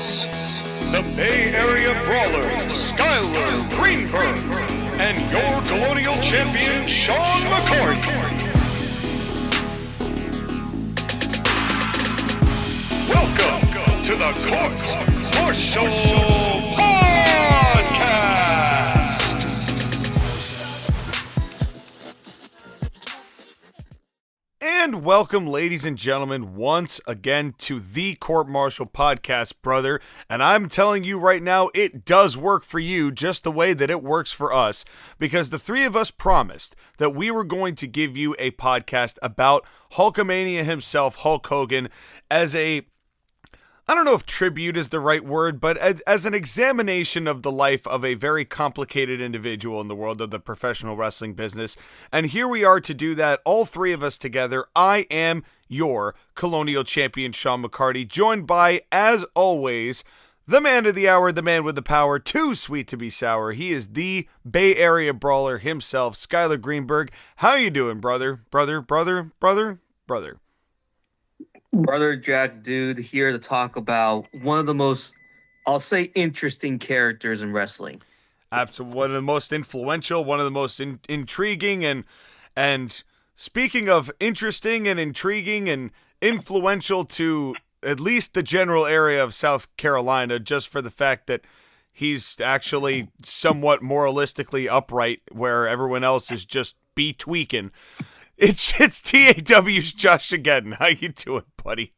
hosts, the Bay Area Brawler, Skylar Greenberg, and your Colonial champion, Sean McCoy. Welcome to the Court-Martail Podcast. And welcome, ladies and gentlemen, once again to the Court-Martail Podcast, brother. And I'm telling you right now, it does work for you just the way that it works for us. Because the three of us promised that we were going to give you a podcast about Hulkamania himself, Hulk Hogan, as a, I don't know if tribute is the right word, but as an examination of the life of a very complicated individual in the world of the professional wrestling business. And here we are to do that, all three of us together. I am your Colonial champion, Sean McCarty, joined by, as always, the man of the hour, the man with the power, too sweet to be sour. He is the Bay Area Brawler himself, Skylar Greenberg. How you doing, brother? Brother. Brother Jack Dude here to talk about one of the most, I'll say, interesting characters in wrestling. Absolutely, one of the most influential, one of the most intriguing, and speaking of interesting and intriguing and influential to at least the general area of South Carolina, just for the fact that he's actually somewhat moralistically upright, where everyone else is just tweaking. It's TAW's JoshAgeddon. How you doing, buddy?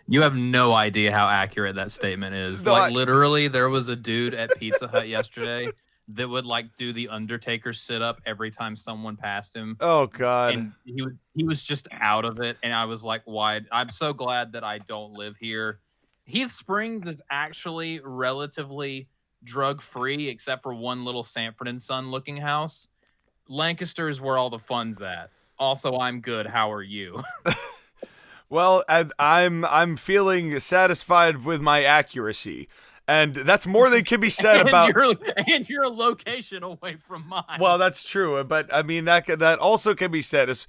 You have no idea how accurate that statement is. No, literally, there was a dude at Pizza Hut yesterday that would do the Undertaker sit-up every time someone passed him. Oh, God. And he was just out of it, and I was like, why? I'm so glad that I don't live here. Heath Springs is actually relatively drug-free, except for one little Sanford and Son looking house. Lancaster is where all the fun's at. Also, I'm good. How are you? Well, I'm feeling satisfied with my accuracy, and that's more than can be said about. And you're a location away from mine. Well, that's true, but I mean that also can be said as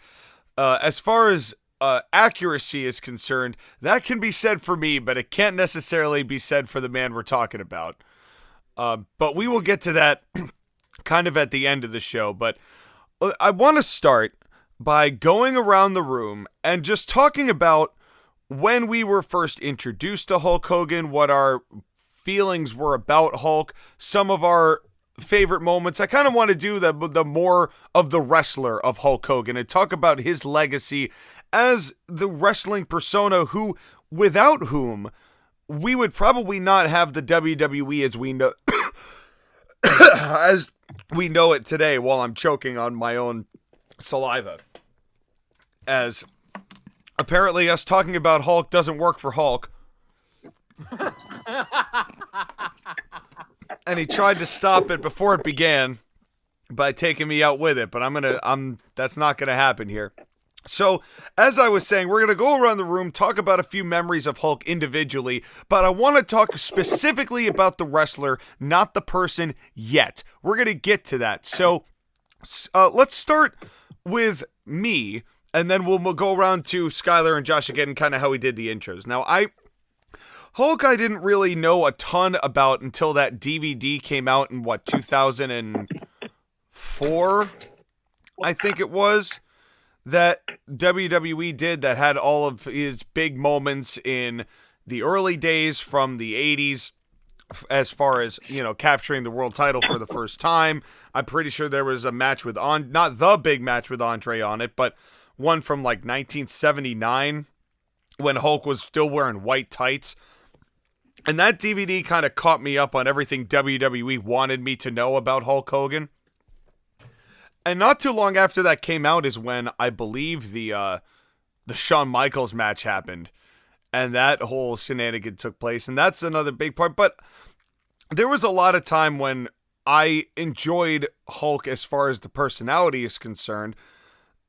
far as accuracy is concerned. That can be said for me, but it can't necessarily be said for the man we're talking about. But we will get to that kind of at the end of the show. But I want to start by going around the room and just talking about when we were first introduced to Hulk Hogan, what our feelings were about Hulk, some of our favorite moments. I kind of want to do the more of the wrestler of Hulk Hogan and talk about his legacy as the wrestling persona without whom we would probably not have the WWE as we know as we know it today, while I'm choking on my own saliva, as apparently us talking about Hulk doesn't work for Hulk. And he tried to stop it before it began by taking me out with it, but that's not gonna happen here. So, as I was saying, we're going to go around the room, talk about a few memories of Hulk individually, but I want to talk specifically about the wrestler, not the person yet. We're going to get to that. So, let's start with me, and then we'll go around to Skylar and Josh again, kind of how we did the intros. Now, Hulk I didn't really know a ton about until that DVD came out in, 2004? I think it was. That WWE did that had all of his big moments in the early days from the 80s as far as, capturing the world title for the first time. I'm pretty sure there was a match with, not the big match with Andre on it, but one from 1979 when Hulk was still wearing white tights. And that DVD kind of caught me up on everything WWE wanted me to know about Hulk Hogan. And not too long after that came out is when I believe the Shawn Michaels match happened. And that whole shenanigan took place. And that's another big part. But there was a lot of time when I enjoyed Hulk as far as the personality is concerned.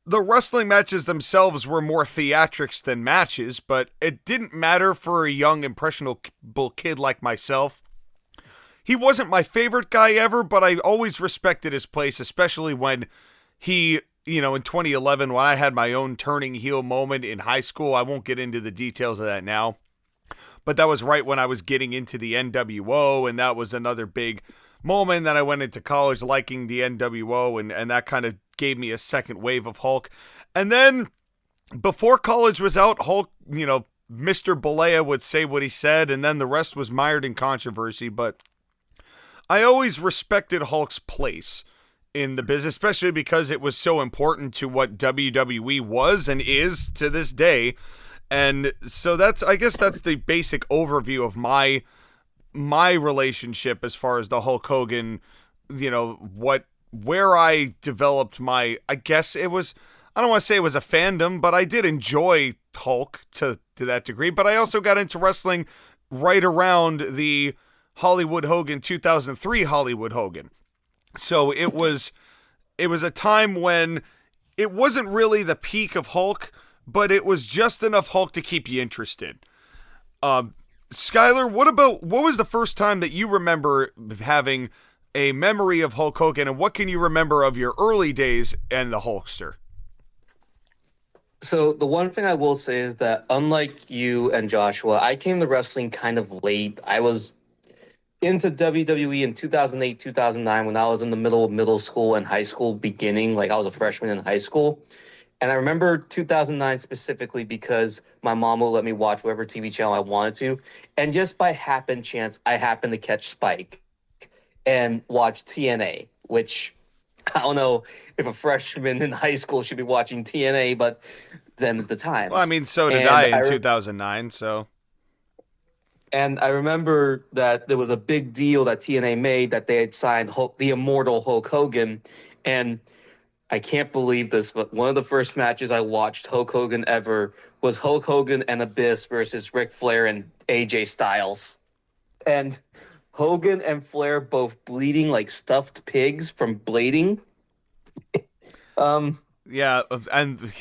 The wrestling matches themselves were more theatrics than matches. But it didn't matter for a young, impressionable kid like myself. He wasn't my favorite guy ever, but I always respected his place, especially when he, in 2011, when I had my own turning heel moment in high school. I won't get into the details of that now. but that was right when I was getting into the NWO, and that was another big moment that I went into college liking the NWO, and that kind of gave me a second wave of Hulk. And then before college was out, Hulk, Mr. Balea would say what he said, and then the rest was mired in controversy. But I always respected Hulk's place in the business, especially because it was so important to what WWE was and is to this day. And so I guess that's the basic overview of my relationship as far as the Hulk Hogan, where I developed I guess it was, I don't want to say it was a fandom, but I did enjoy Hulk to that degree. But I also got into wrestling right around the Hollywood Hogan, 2003 Hollywood Hogan. So it was a time when it wasn't really the peak of Hulk, but it was just enough Hulk to keep you interested. Skylar, what was the first time that you remember having a memory of Hulk Hogan, and what can you remember of your early days and the Hulkster? So the one thing I will say is that unlike you and Joshua, I came to wrestling kind of late. I was into WWE in 2008, 2009 when I was in the middle of middle school and high school beginning. Like, I was a freshman in high school. And I remember 2009 specifically because my mom would let me watch whatever TV channel I wanted to. And just by happen chance, I happened to catch Spike and watch TNA, which I don't know if a freshman in high school should be watching TNA, but them's the times. Well, I mean, so did I in 2009, so. And I remember that there was a big deal that TNA made that they had signed the immortal Hulk Hogan. And I can't believe this, but one of the first matches I watched Hulk Hogan ever was Hulk Hogan and Abyss versus Ric Flair and AJ Styles. And Hogan and Flair both bleeding like stuffed pigs from blading. Yeah, and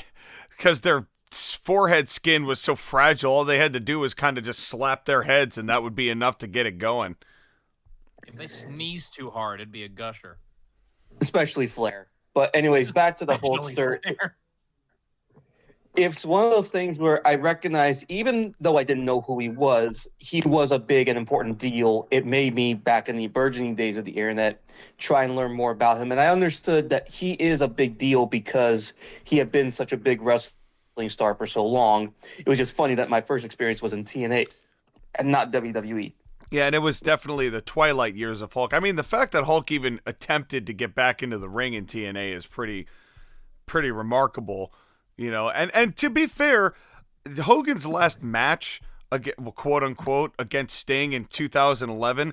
because their forehead skin was so fragile, all they had to do was kind of just slap their heads, and that would be enough to get it going. If they sneeze too hard, it'd be a gusher. Especially Flair. But anyways, back to the Hulkster. It's one of those things where I recognize, even though I didn't know who he was a big and important deal. It made me, back in the burgeoning days of the internet, try and learn more about him. And I understood that he is a big deal because he had been such a big wrestling star for so long. It was just funny that my first experience was in TNA and not WWE. Yeah, and it was definitely the twilight years of Hulk. I mean, the fact that Hulk even attempted to get back into the ring in TNA is pretty remarkable, And to be fair, Hogan's last match, quote unquote, against Sting in 2011,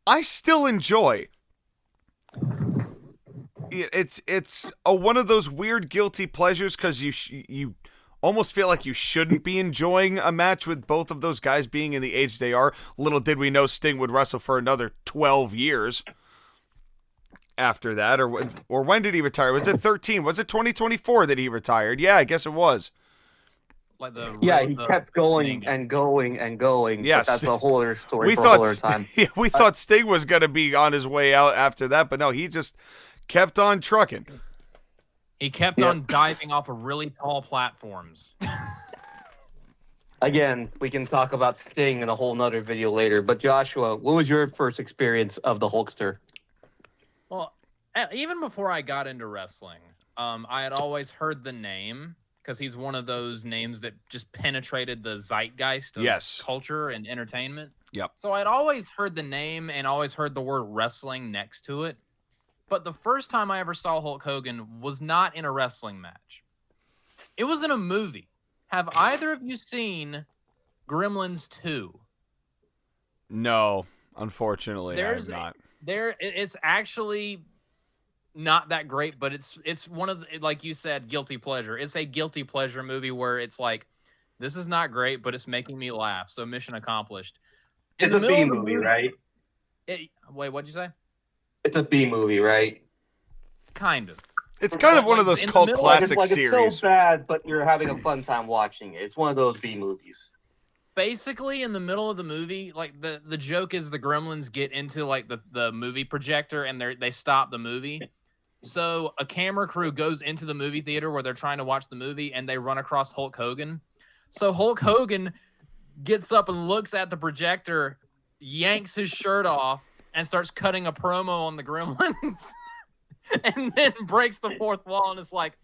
I still enjoy. It's one of those weird guilty pleasures because you almost feel like you shouldn't be enjoying a match with both of those guys being in the age they are. Little did we know Sting would wrestle for another 12 years after that. Or when did he retire? Was it 13? Was it 2024 that he retired? Yeah, I guess it was. Like he kept going and going and going. Yes. But that's a whole other story for a whole other time. We thought Sting was going to be on his way out after that, but no, he just kept on trucking. He kept on diving off of really tall platforms. Again, we can talk about Sting in a whole nother video later. But Joshua, what was your first experience of the Hulkster? Well, even before I got into wrestling, I had always heard the name because he's one of those names that just penetrated the zeitgeist of culture and entertainment. Yep. So I'd always heard the name and always heard the word wrestling next to it. But the first time I ever saw Hulk Hogan was not in a wrestling match. It was in a movie. Have either of you seen Gremlins 2? No, unfortunately, I have not. It's actually not that great, but it's one of the, like you said, guilty pleasure. It's a guilty pleasure movie where it's like, this is not great, but it's making me laugh. So mission accomplished. It's a B movie, right? Wait, what'd you say? It's a B movie, right? Kind of. It's kind of one of those cult classic series. It's so bad, but you're having a fun time watching it. It's one of those B movies. Basically, in the middle of the movie, like the joke is the Gremlins get into like the movie projector and they stop the movie. So a camera crew goes into the movie theater where they're trying to watch the movie and they run across Hulk Hogan. So Hulk Hogan gets up and looks at the projector, yanks his shirt off, and starts cutting a promo on the Gremlins, and then breaks the fourth wall and is like,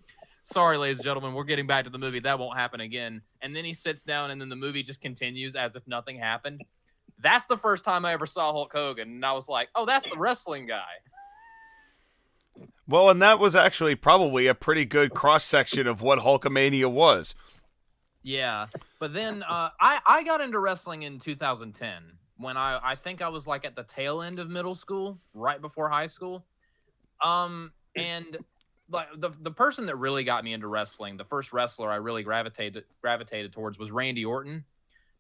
sorry, ladies and gentlemen, we're getting back to the movie. That won't happen again. And then he sits down, and then the movie just continues as if nothing happened. That's the first time I ever saw Hulk Hogan, and I was like, oh, that's the wrestling guy. Well, and that was actually probably a pretty good cross-section of what Hulkamania was. Yeah, but then I got into wrestling in 2010 when I think I was like at the tail end of middle school, right before high school. And like the person that really got me into wrestling, the first wrestler I really gravitated towards was Randy Orton.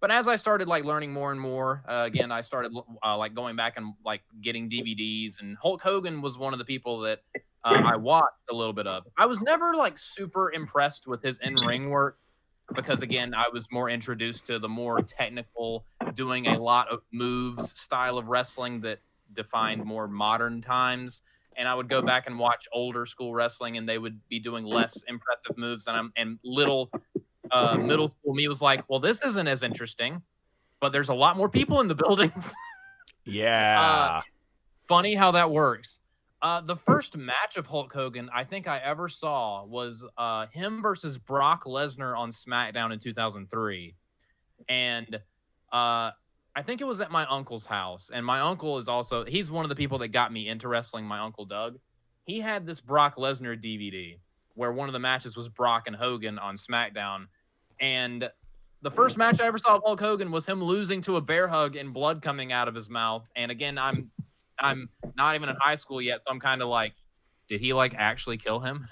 But as I started like learning more and more, again, I started like going back and like getting DVDs, and Hulk Hogan was one of the people that I watched a little bit of. I was never like super impressed with his in-ring work because, again, I was more introduced to the more technical, doing a lot of moves style of wrestling that defined more modern times. And I would go back and watch older school wrestling, and they would be doing less impressive moves. And little middle school me was like, well, this isn't as interesting, but there's a lot more people in the buildings. Yeah. Funny how that works. The first match of Hulk Hogan I think I ever saw was him versus Brock Lesnar on SmackDown in 2003. And I think it was at my uncle's house. And my uncle is also, he's one of the people that got me into wrestling, my Uncle Doug. He had this Brock Lesnar DVD where one of the matches was Brock and Hogan on SmackDown. And the first match I ever saw of Hulk Hogan was him losing to a bear hug and blood coming out of his mouth. And again, I'm not even in high school yet, so I'm kind of like, did he like actually kill him?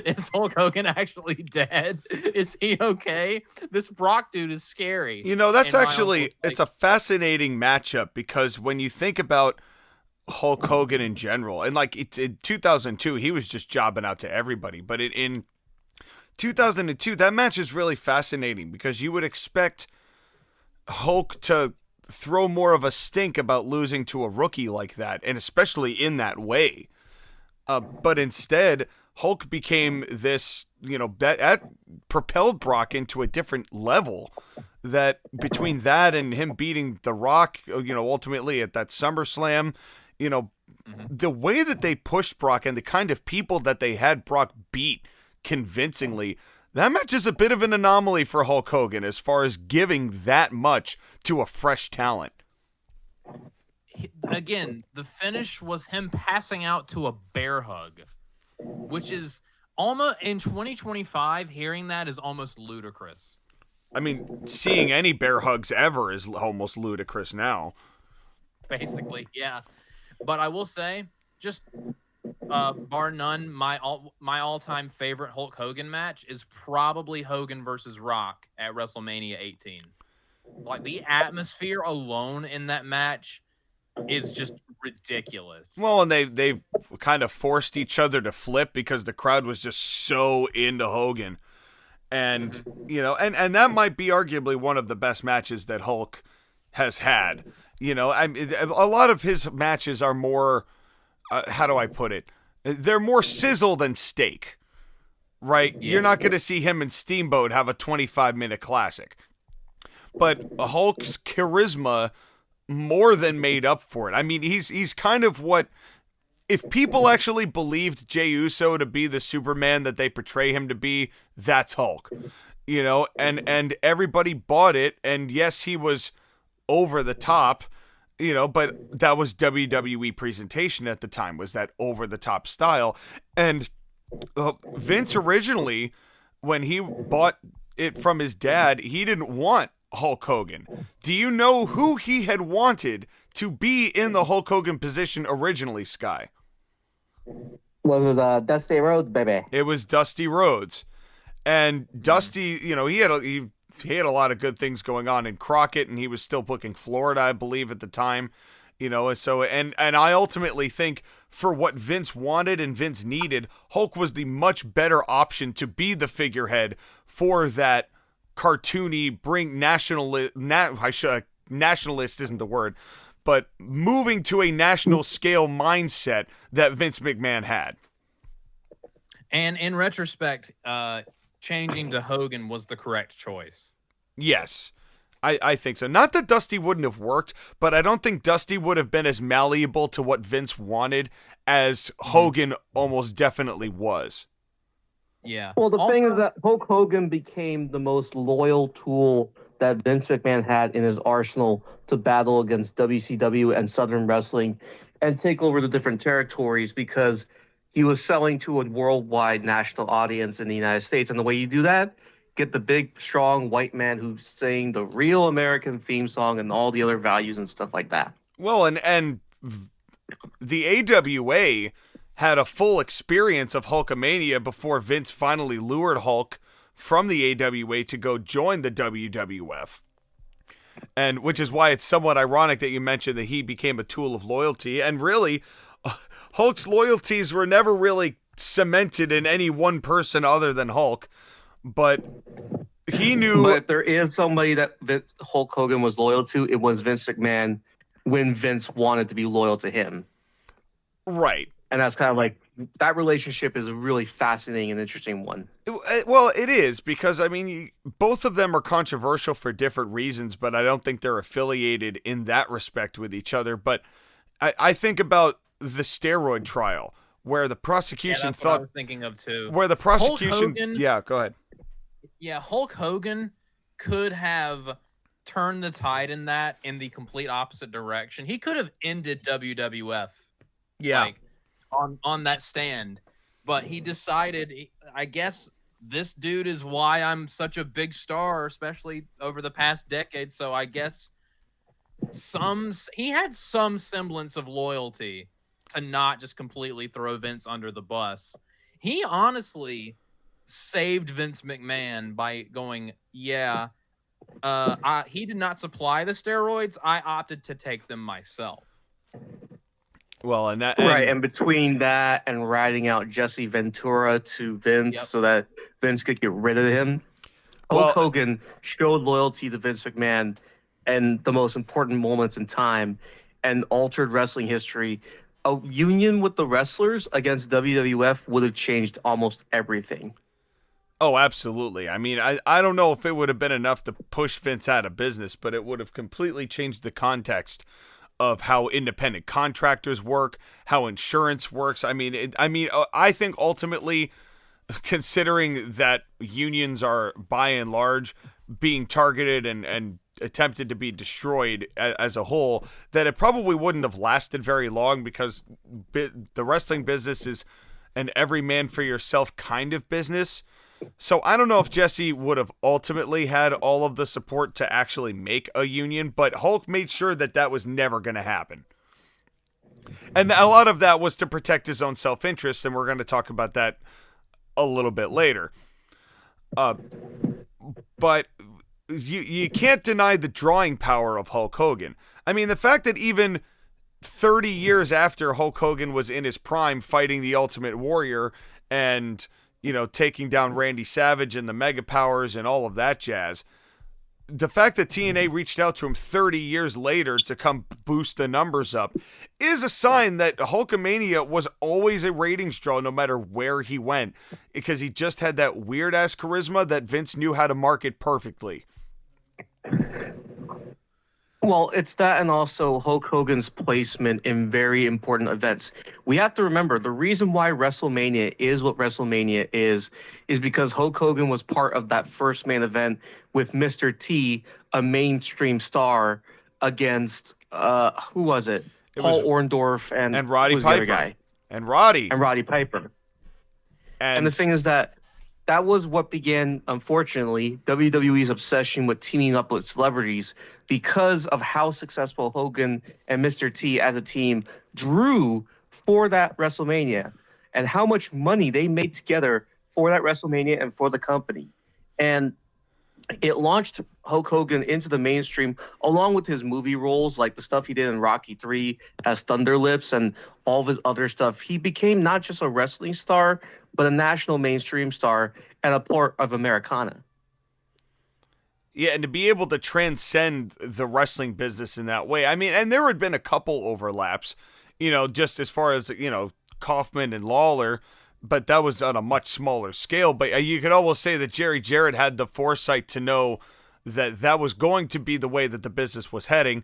Is Hulk Hogan actually dead? Is he okay? This Brock dude is scary. You know, that's actually, it's a fascinating matchup because when you think about Hulk Hogan in general, and like in 2002, he was just jobbing out to everybody. But in 2002, that match is really fascinating because you would expect Hulk to throw more of a stink about losing to a rookie like that, and especially in that way. But instead, Hulk became this, you know, that propelled Brock into a different level. That between that and him beating The Rock, you know, ultimately at that SummerSlam, you know, the way that they pushed Brock and the kind of people that they had Brock beat convincingly, that match is a bit of an anomaly for Hulk Hogan as far as giving that much to a fresh talent. Again, the finish was him passing out to a bear hug, which is almost, in 2025, hearing that is almost ludicrous. I mean, seeing any bear hugs ever is almost ludicrous now. Basically, yeah. But I will say, just bar none, my all-time favorite Hulk Hogan match is probably Hogan versus Rock at WrestleMania 18. Like, the atmosphere alone in that match is just ridiculous. Well, and they've kind of forced each other to flip because the crowd was just so into Hogan. And, you know, and that might be arguably one of the best matches that Hulk has had. You know, a lot of his matches are more, how do I put it? They're more sizzle than steak, right? Yeah. You're not going to see him and Steamboat have a 25-minute classic. But Hulk's charisma more than made up for it. I mean, he's kind of what, if people actually believed Jey Uso to be the Superman that they portray him to be, that's Hulk. You know, and everybody bought it, and yes, he was over the top, you know, but that was WWE presentation at the time, was that over the top style. And Vince originally, when he bought it from his dad, he didn't want Hulk Hogan. Do you know who he had wanted to be in the Hulk Hogan position originally, Sky? Was it Dusty Rhodes, baby? It was Dusty Rhodes. And Dusty, you know, he had a lot of good things going on in Crockett, and he was still booking Florida, I believe, at the time. You know, so and I ultimately think for what Vince wanted and Vince needed, Hulk was the much better option to be the figurehead for that cartoony, nationalist isn't the word, but moving to a national scale mindset that Vince McMahon had. And in retrospect, changing to Hogan was the correct choice. Yes. I think so. Not that Dusty wouldn't have worked, but I don't think Dusty would have been as malleable to what Vince wanted as Hogan almost definitely was. Yeah. Well, the thing is that Hulk Hogan became the most loyal tool that Vince McMahon had in his arsenal to battle against WCW and Southern Wrestling and take over the different territories because he was selling to a worldwide national audience in the United States. And the way you do that, get the big, strong white man who's saying the real American theme song and all the other values and stuff like that. Well, and the AWA had a full experience of Hulkamania before Vince finally lured Hulk from the AWA to go join the WWF. And which is why it's somewhat ironic that you mentioned that he became a tool of loyalty. And really, Hulk's loyalties were never really cemented in any one person other than Hulk. But he knew... But if there is somebody that Hulk Hogan was loyal to, it was Vince McMahon when Vince wanted to be loyal to him. Right. And that's kind of like, that relationship is a really fascinating and interesting one. Well, it is, because, I mean, both of them are controversial for different reasons, but I don't think they're affiliated in that respect with each other. But I think about the steroid trial, where the prosecution that's what I was thinking of too. Where the prosecution... Hogan, yeah, go ahead. Yeah, Hulk Hogan could have turned the tide in the complete opposite direction. He could have ended WWF. Yeah. Like, on that stand, but he decided, I guess this dude is why I'm such a big star, especially over the past decade. So I guess he had some semblance of loyalty to not just completely throw Vince under the bus. He honestly saved Vince McMahon by going, he did not supply the steroids. I opted to take them myself. Well, and between that and riding out Jesse Ventura to Vince so that Vince could get rid of him, Hulk Hogan showed loyalty to Vince McMahon and the most important moments in time and altered wrestling history. A union with the wrestlers against WWF would have changed almost everything. Oh, absolutely. I mean, I don't know if it would have been enough to push Vince out of business, but it would have completely changed the context of how independent contractors work, how insurance works. I think ultimately, considering that unions are by and large being targeted and attempted to be destroyed as a whole, that it probably wouldn't have lasted very long, because the wrestling business is an every man for yourself kind of business. So I don't know if Jesse would have ultimately had all of the support to actually make a union, but Hulk made sure that was never going to happen. And a lot of that was to protect his own self-interest, and we're going to talk about that a little bit later. But you can't deny the drawing power of Hulk Hogan. I mean, the fact that even 30 years after Hulk Hogan was in his prime fighting the Ultimate Warrior and taking down Randy Savage and the Mega Powers and all of that jazz, the fact that TNA reached out to him 30 years later to come boost the numbers up is a sign that Hulkamania was always a ratings draw no matter where he went, because he just had that weird-ass charisma that Vince knew how to market perfectly. Well, it's that, and also Hulk Hogan's placement in very important events. We have to remember, the reason why WrestleMania is what WrestleMania is because Hulk Hogan was part of that first main event with Mr. T, a mainstream star, against who was it? Paul Orndorff and Roddy Piper. Guy? And Roddy Piper. And the thing is that was what began, unfortunately, WWE's obsession with teaming up with celebrities, because of how successful Hogan and Mr. T as a team drew for that WrestleMania and how much money they made together for that WrestleMania and for the company. And it launched Hulk Hogan into the mainstream, along with his movie roles, like the stuff he did in Rocky III as Thunder Lips and all of his other stuff. He became not just a wrestling star, but a national mainstream star and a part of Americana. Yeah, and to be able to transcend the wrestling business in that way. I mean, and there had been a couple overlaps, just as far as, Kaufman and Lawler, but that was on a much smaller scale. But you could almost say that Jerry Jarrett had the foresight to know that was going to be the way that the business was heading.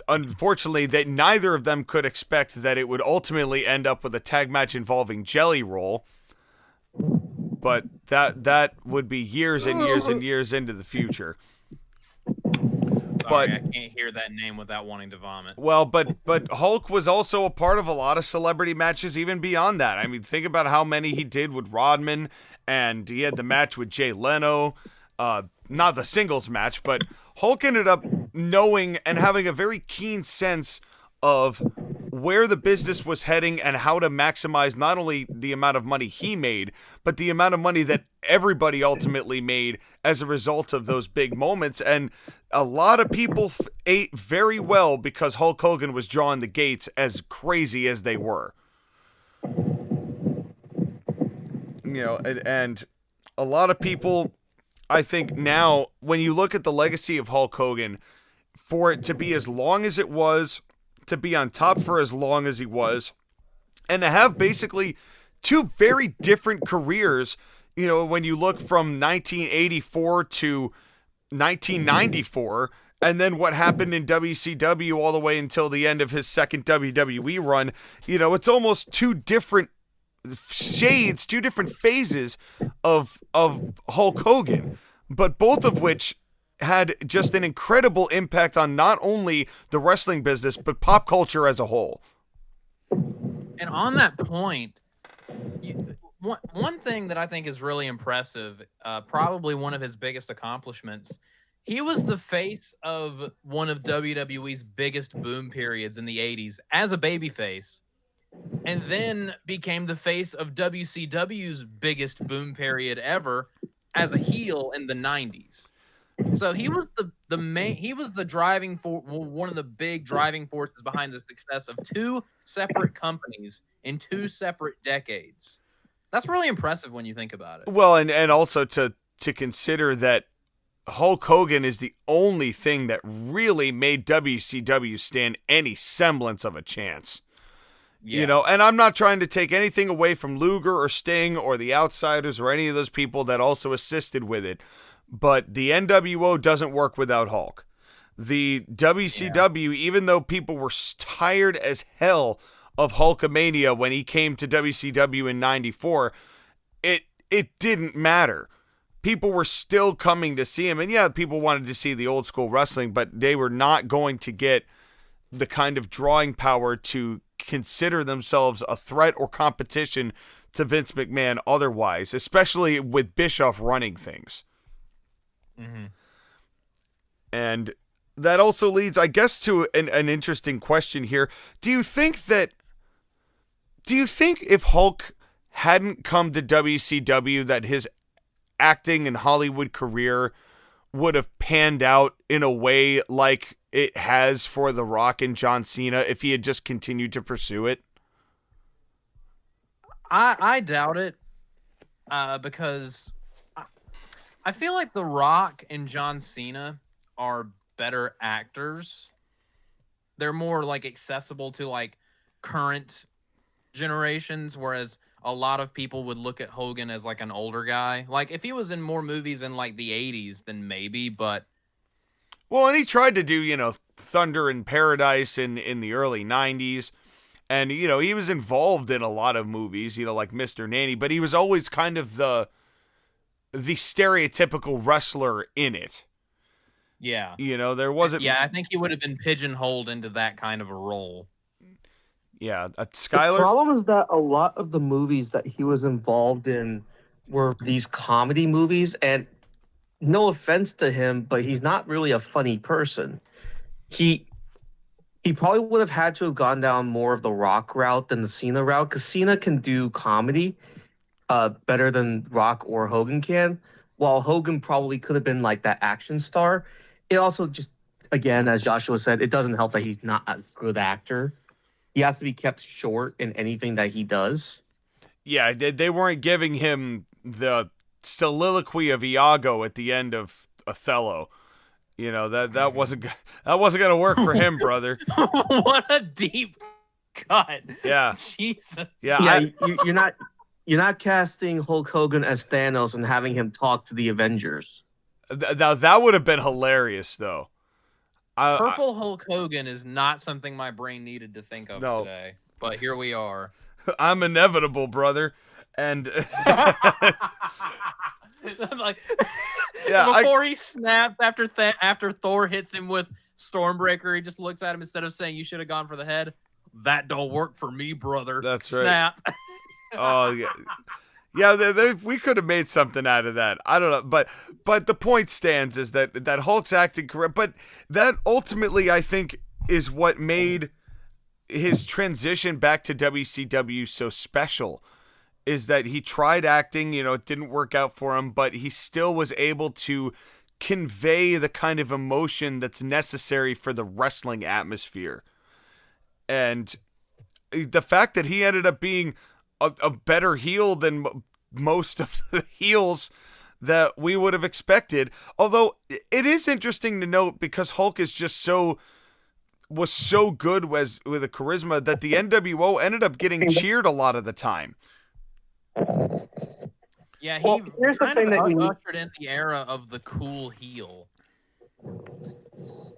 Unfortunately, that neither of them could expect that it would ultimately end up with a tag match involving Jelly Roll. But that would be years and years and years into the future. Sorry, I can't hear that name without wanting to vomit. Well, but Hulk was also a part of a lot of celebrity matches even beyond that. I mean, think about how many he did with Rodman, and he had the match with Jay Leno. Not the singles match, but Hulk ended up knowing and having a very keen sense of where the business was heading and how to maximize not only the amount of money he made, but the amount of money that everybody ultimately made as a result of those big moments. And a lot of people ate very well because Hulk Hogan was drawing the gates, as crazy as they were. You know, and a lot of people, I think now, when you look at the legacy of Hulk Hogan, for it to be as long as it was, to be on top for as long as he was, and to have basically two very different careers, you know, when you look from 1984 to 1994, and then what happened in WCW all the way until the end of his second WWE run, you know, it's almost two different shades, two different phases of Hulk Hogan, but both of which had just an incredible impact on not only the wrestling business, but pop culture as a whole. And on that point, one thing that I think is really impressive, probably one of his biggest accomplishments, he was the face of one of WWE's biggest boom periods in the 80s as a babyface, and then became the face of WCW's biggest boom period ever as a heel in the 90s. So he was the driving one of the big driving forces behind the success of two separate companies in two separate decades. That's really impressive when you think about it. Well, and also to consider that Hulk Hogan is the only thing that really made WCW stand any semblance of a chance. Yeah. You know, and I'm not trying to take anything away from Luger or Sting or the Outsiders or any of those people that also assisted with it. But the NWO doesn't work without Hulk. The WCW, even though people were tired as hell of Hulkamania when he came to WCW in 94, it didn't matter. People were still coming to see him. And yeah, people wanted to see the old school wrestling, but they were not going to get the kind of drawing power to consider themselves a threat or competition to Vince McMahon otherwise, especially with Bischoff running things. Mm-hmm. And that also leads, I guess, to an interesting question here. Do you think if Hulk hadn't come to WCW that his acting and Hollywood career would have panned out in a way like it has for The Rock and John Cena if he had just continued to pursue it? I doubt it, because I feel like The Rock and John Cena are better actors. They're more like accessible to like current generations, whereas a lot of people would look at Hogan as like an older guy. Like if he was in more movies in like the 80s, then maybe, but well, and he tried to do, you know, Thunder in Paradise in the early 90s. And, you know, he was involved in a lot of movies, you know, like Mr. Nanny, but he was always kind of the stereotypical wrestler in it. Yeah. You know, there wasn't... Yeah, I think he would have been pigeonholed into that kind of a role. Yeah, Skylar? The problem is that a lot of the movies that he was involved in were these comedy movies, and no offense to him, but he's not really a funny person. He probably would have had to have gone down more of the Rock route than the Cena route, because Cena can do comedy better than Rock or Hogan can, while Hogan probably could have been like that action star. It also just, again, as Joshua said, it doesn't help that he's not a good actor. He has to be kept short in anything that he does. Yeah, they weren't giving him the soliloquy of Iago at the end of Othello. You know, that wasn't going to work for him, brother. What a deep cut. Yeah. Jesus. Yeah, you're not casting Hulk Hogan as Thanos and having him talk to the Avengers. Now that would have been hilarious, though. Purple Hulk Hogan is not something my brain needed to think of No. today, but here we are. I'm inevitable, brother. And like, yeah, before he snaps after Thor hits him with Stormbreaker, he just looks at him instead of saying you should have gone for the head. That don't work for me, brother. That's right. Snap. Oh yeah, yeah. We could have made something out of that. I don't know, but the point stands is that Hulk's acting career, but that ultimately I think is what made his transition back to WCW so special. Is that he tried acting, it didn't work out for him, but he still was able to convey the kind of emotion that's necessary for the wrestling atmosphere. And the fact that he ended up being a better heel than most of the heels that we would have expected. Although it is interesting to note because Hulk is just was so good with a charisma that the NWO ended up getting cheered a lot of the time. Yeah, here's the thing that ushered in the era of the cool heel.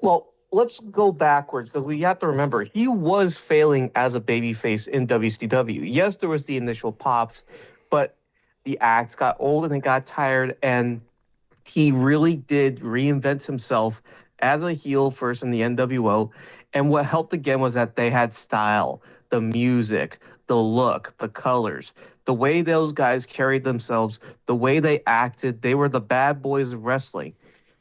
Well, let's go backwards because we have to remember he was failing as a babyface in WCW. Yes, there was the initial pops, but the acts got old and it got tired, and he really did reinvent himself as a heel first in the NWO. And what helped again was that they had style, the music, the look, the colors, the way those guys carried themselves, the way they acted. They were the bad boys of wrestling.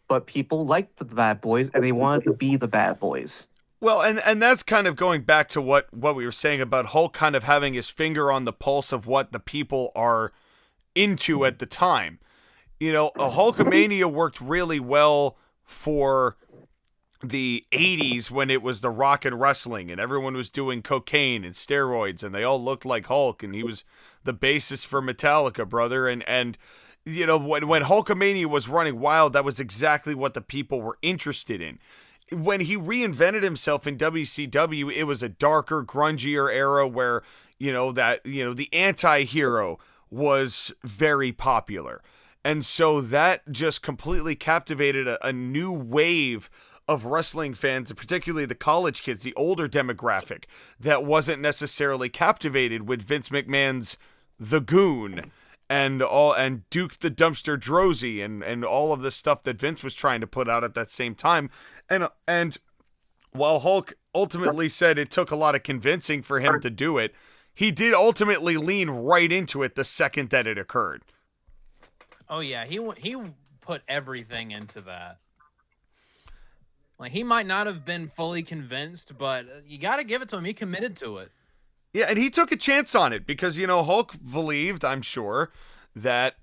But people liked the bad boys and they wanted to be the bad boys. Well, and that's kind of going back to what we were saying about Hulk kind of having his finger on the pulse of what the people are into at the time. Hulkamania worked really well for the 80s when it was the rock and wrestling and everyone was doing cocaine and steroids and they all looked like Hulk and he was the basis for Metallica, brother. And when Hulkamania was running wild, that was exactly what the people were interested in. When he reinvented himself in WCW, it was a darker, grungier era where, the anti-hero was very popular. And so that just completely captivated a new wave of wrestling fans, and particularly the college kids, the older demographic, that wasn't necessarily captivated with Vince McMahon's The Goon and Duke the Dumpster Droese and all of the stuff that Vince was trying to put out at that same time. And while Hulk ultimately said it took a lot of convincing for him to do it, he did ultimately lean right into it the second that it occurred. Oh yeah, he put everything into that. Like, he might not have been fully convinced, but you got to give it to him. He committed to it. Yeah, and he took a chance on it because, Hulk believed, I'm sure, that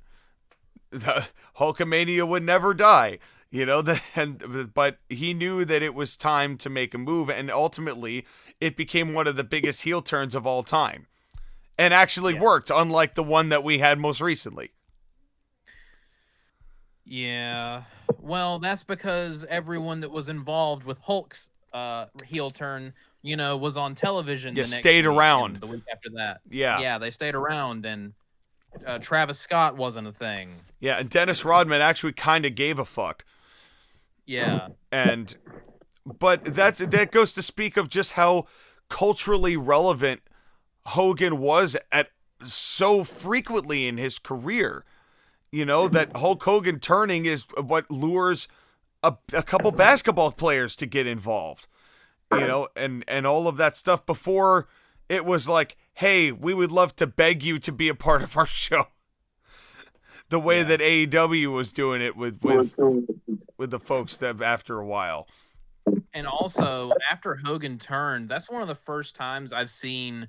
the Hulkamania would never die. But he knew that it was time to make a move, and ultimately it became one of the biggest heel turns of all time. And actually worked, unlike the one that we had most recently. Yeah. Well, that's because everyone that was involved with Hulk's heel turn, was on television. Yeah, the next stayed week around. and the week after that. Yeah. Yeah, they stayed around, and Travis Scott wasn't a thing. Yeah, and Dennis Rodman actually kind of gave a fuck. Yeah. But that goes to speak of just how culturally relevant Hogan was at so frequently in his career. That Hulk Hogan turning is what lures a couple basketball players to get involved. And all of that stuff before it was like, hey, we would love to beg you to be a part of our show. The way that AEW was doing it with the folks that after a while. And also, after Hogan turned, that's one of the first times I've seen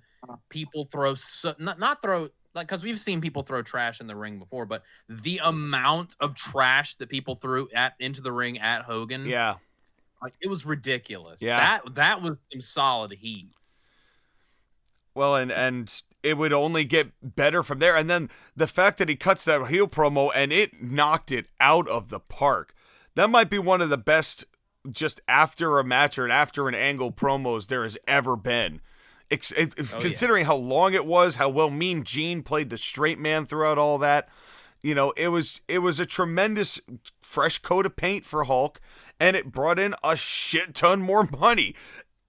people throw not throw, like, because we've seen people throw trash in the ring before, but the amount of trash that people threw into the ring at Hogan, like, it was ridiculous. Yeah, that was some solid heat. Well, and it would only get better from there. And then the fact that he cuts that heel promo and it knocked it out of the park. That might be one of the best just after a match or after an angle promos there has ever been. Considering how long it was, how well Mean Gene played the straight man throughout all that, You know, it was a tremendous fresh coat of paint for Hulk, and it brought in a shit ton more money.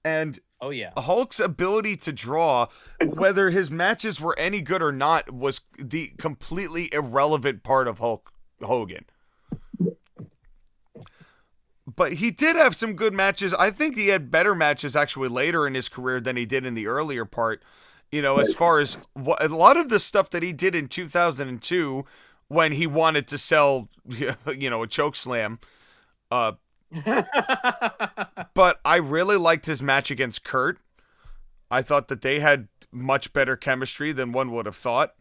And Oh yeah. Hulk's ability to draw, whether his matches were any good or not, was the completely irrelevant part of Hulk Hogan. But he did have some good matches. I think he had better matches actually later in his career than he did in the earlier part. You know, as far as a lot of the stuff that he did in 2002 when he wanted to sell, you know, a choke slam. But I really liked his match against Kurt. I thought that they had much better chemistry than one would have thought.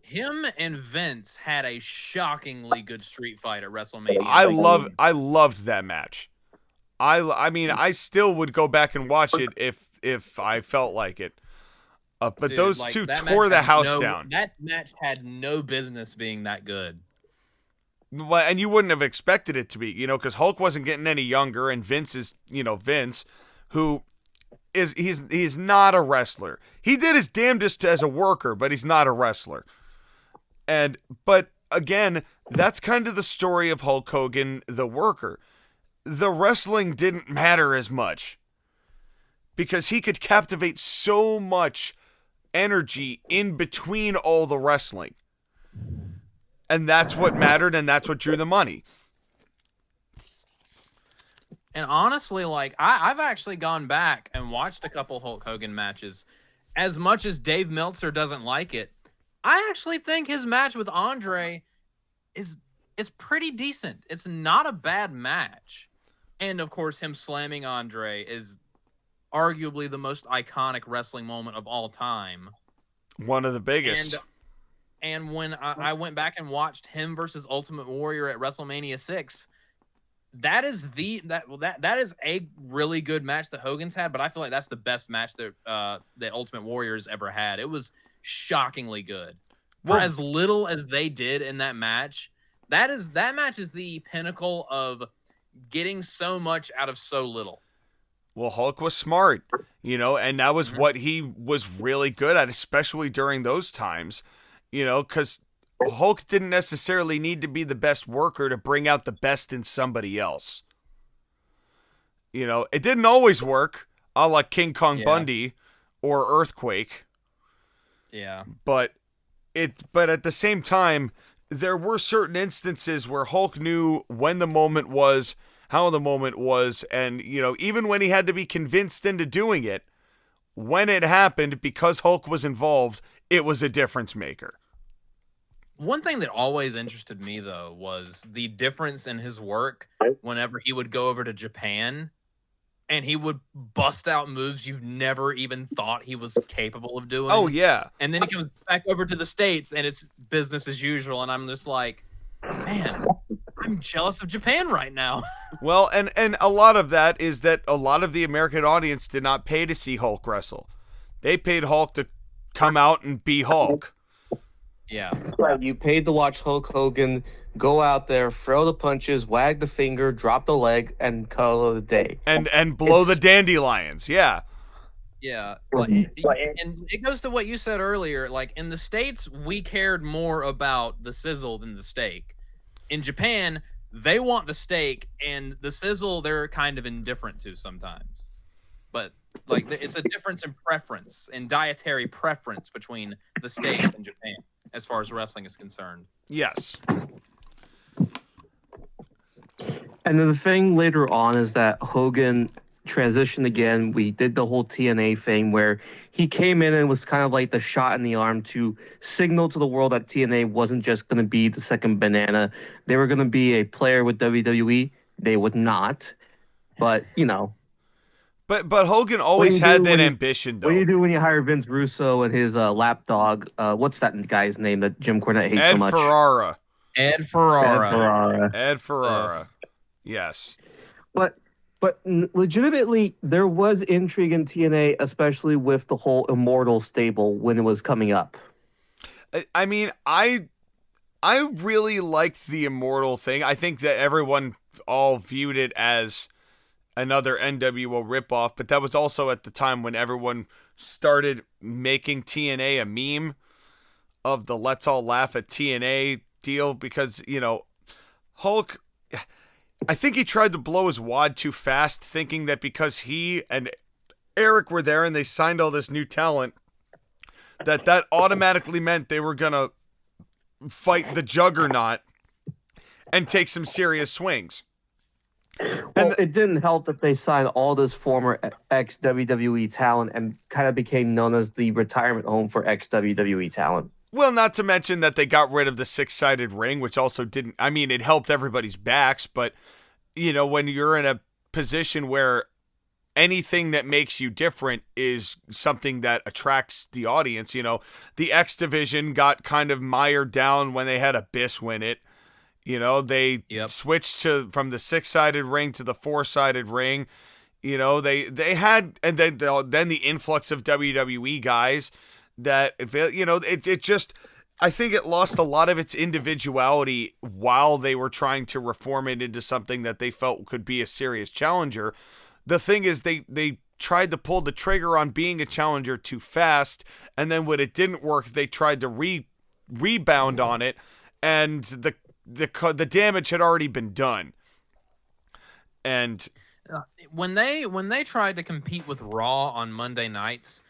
Him and Vince had a shockingly good street fight at WrestleMania. I loved that match. I mean, I still would go back and watch it if I felt like it. But Dude, those like, two that tore match the had house down. That match had no business being that good. Well, and you wouldn't have expected it to be, you know, because Hulk wasn't getting any younger, and Vince is, you know, Vince, who is he's not a wrestler. He did his damnedest as a worker, but he's not a wrestler. But again, that's kind of the story of Hulk Hogan, the worker. The wrestling didn't matter as much because he could captivate so much energy in between all the wrestling. And that's what mattered, and that's what drew the money. And honestly, like, I've actually gone back and watched a couple Hulk Hogan matches. As much as Dave Meltzer doesn't like it, I actually think his match with Andre is pretty decent. It's not a bad match. And, of course, him slamming Andre is arguably the most iconic wrestling moment of all time. One of the biggest. And when I went back and watched him versus Ultimate Warrior at WrestleMania 6, that is a really good match that Hogan's had, but I feel like that's the best match that Ultimate Warrior's ever had. It was shockingly good. For as little as they did in that match, that match is the pinnacle of getting so much out of so little. Well, Hulk was smart, you know, and that was what he was really good at, especially during those times. You know, because Hulk didn't necessarily need to be the best worker to bring out the best in somebody else. You know, it didn't always work, a la King Kong Bundy or Earthquake. Yeah. But at the same time, there were certain instances where Hulk knew when the moment was, how the moment was, and, you know, even when he had to be convinced into doing it, when it happened, because Hulk was involved, it was a difference maker. One thing that always interested me, though, was the difference in his work whenever he would go over to Japan and he would bust out moves you've never even thought he was capable of doing. Oh, yeah. And then he comes back over to the States and it's business as usual. And I'm just like, man, I'm jealous of Japan right now. Well, and a lot of that is that a lot of the American audience did not pay to see Hulk wrestle. They paid Hulk to come out and be Hulk. Yeah. You paid to watch Hulk Hogan go out there, throw the punches, wag the finger, drop the leg, and call it a day. And blow the dandelions, yeah. Yeah. And it goes to what you said earlier. Like, in the States, we cared more about the sizzle than the steak. In Japan, they want the steak, and the sizzle they're kind of indifferent to sometimes. But, like, it's a difference in preference, in dietary preference between the States and Japan, as far as wrestling is concerned. Yes. And then the thing later on is that Hogan transitioned again. We did the whole TNA thing where he came in and was kind of like the shot in the arm to signal to the world that TNA wasn't just going to be the second banana. They were going to be a player with WWE. They would not. But, you know. But Hogan always had that ambition, though. What do you do when you hire Vince Russo and his lapdog? What's that guy's name that Jim Cornette hates so much? Ed Ferrara. Yes. But legitimately, there was intrigue in TNA, especially with the whole Immortal stable when it was coming up. I mean, I really liked the Immortal thing. I think that everyone all viewed it as another NWO ripoff, but that was also at the time when everyone started making TNA a meme. of the let's all laugh at TNA deal because, Hulk, I think he tried to blow his wad too fast, thinking that because he and Eric were there and they signed all this new talent, that automatically meant they were going to fight the juggernaut and take some serious swings. Well, it didn't help that they signed all this former ex-WWE talent and kind of became known as the retirement home for ex-WWE talent. Well, not to mention that they got rid of the 6-sided ring, which also didn't... I mean, it helped everybody's backs, but, when you're in a position where anything that makes you different is something that attracts the audience, the X Division got kind of mired down when they had Abyss win it. They switched from the 6-sided ring to the 4-sided ring. They had... And then the influx of WWE guys... that it just, I think it lost a lot of its individuality while they were trying to reform it into something that they felt could be a serious challenger. The thing is they tried to pull the trigger on being a challenger too fast, and then when it didn't work they tried to rebound on it, and the damage had already been done. And when they tried to compete with Raw on Monday nights,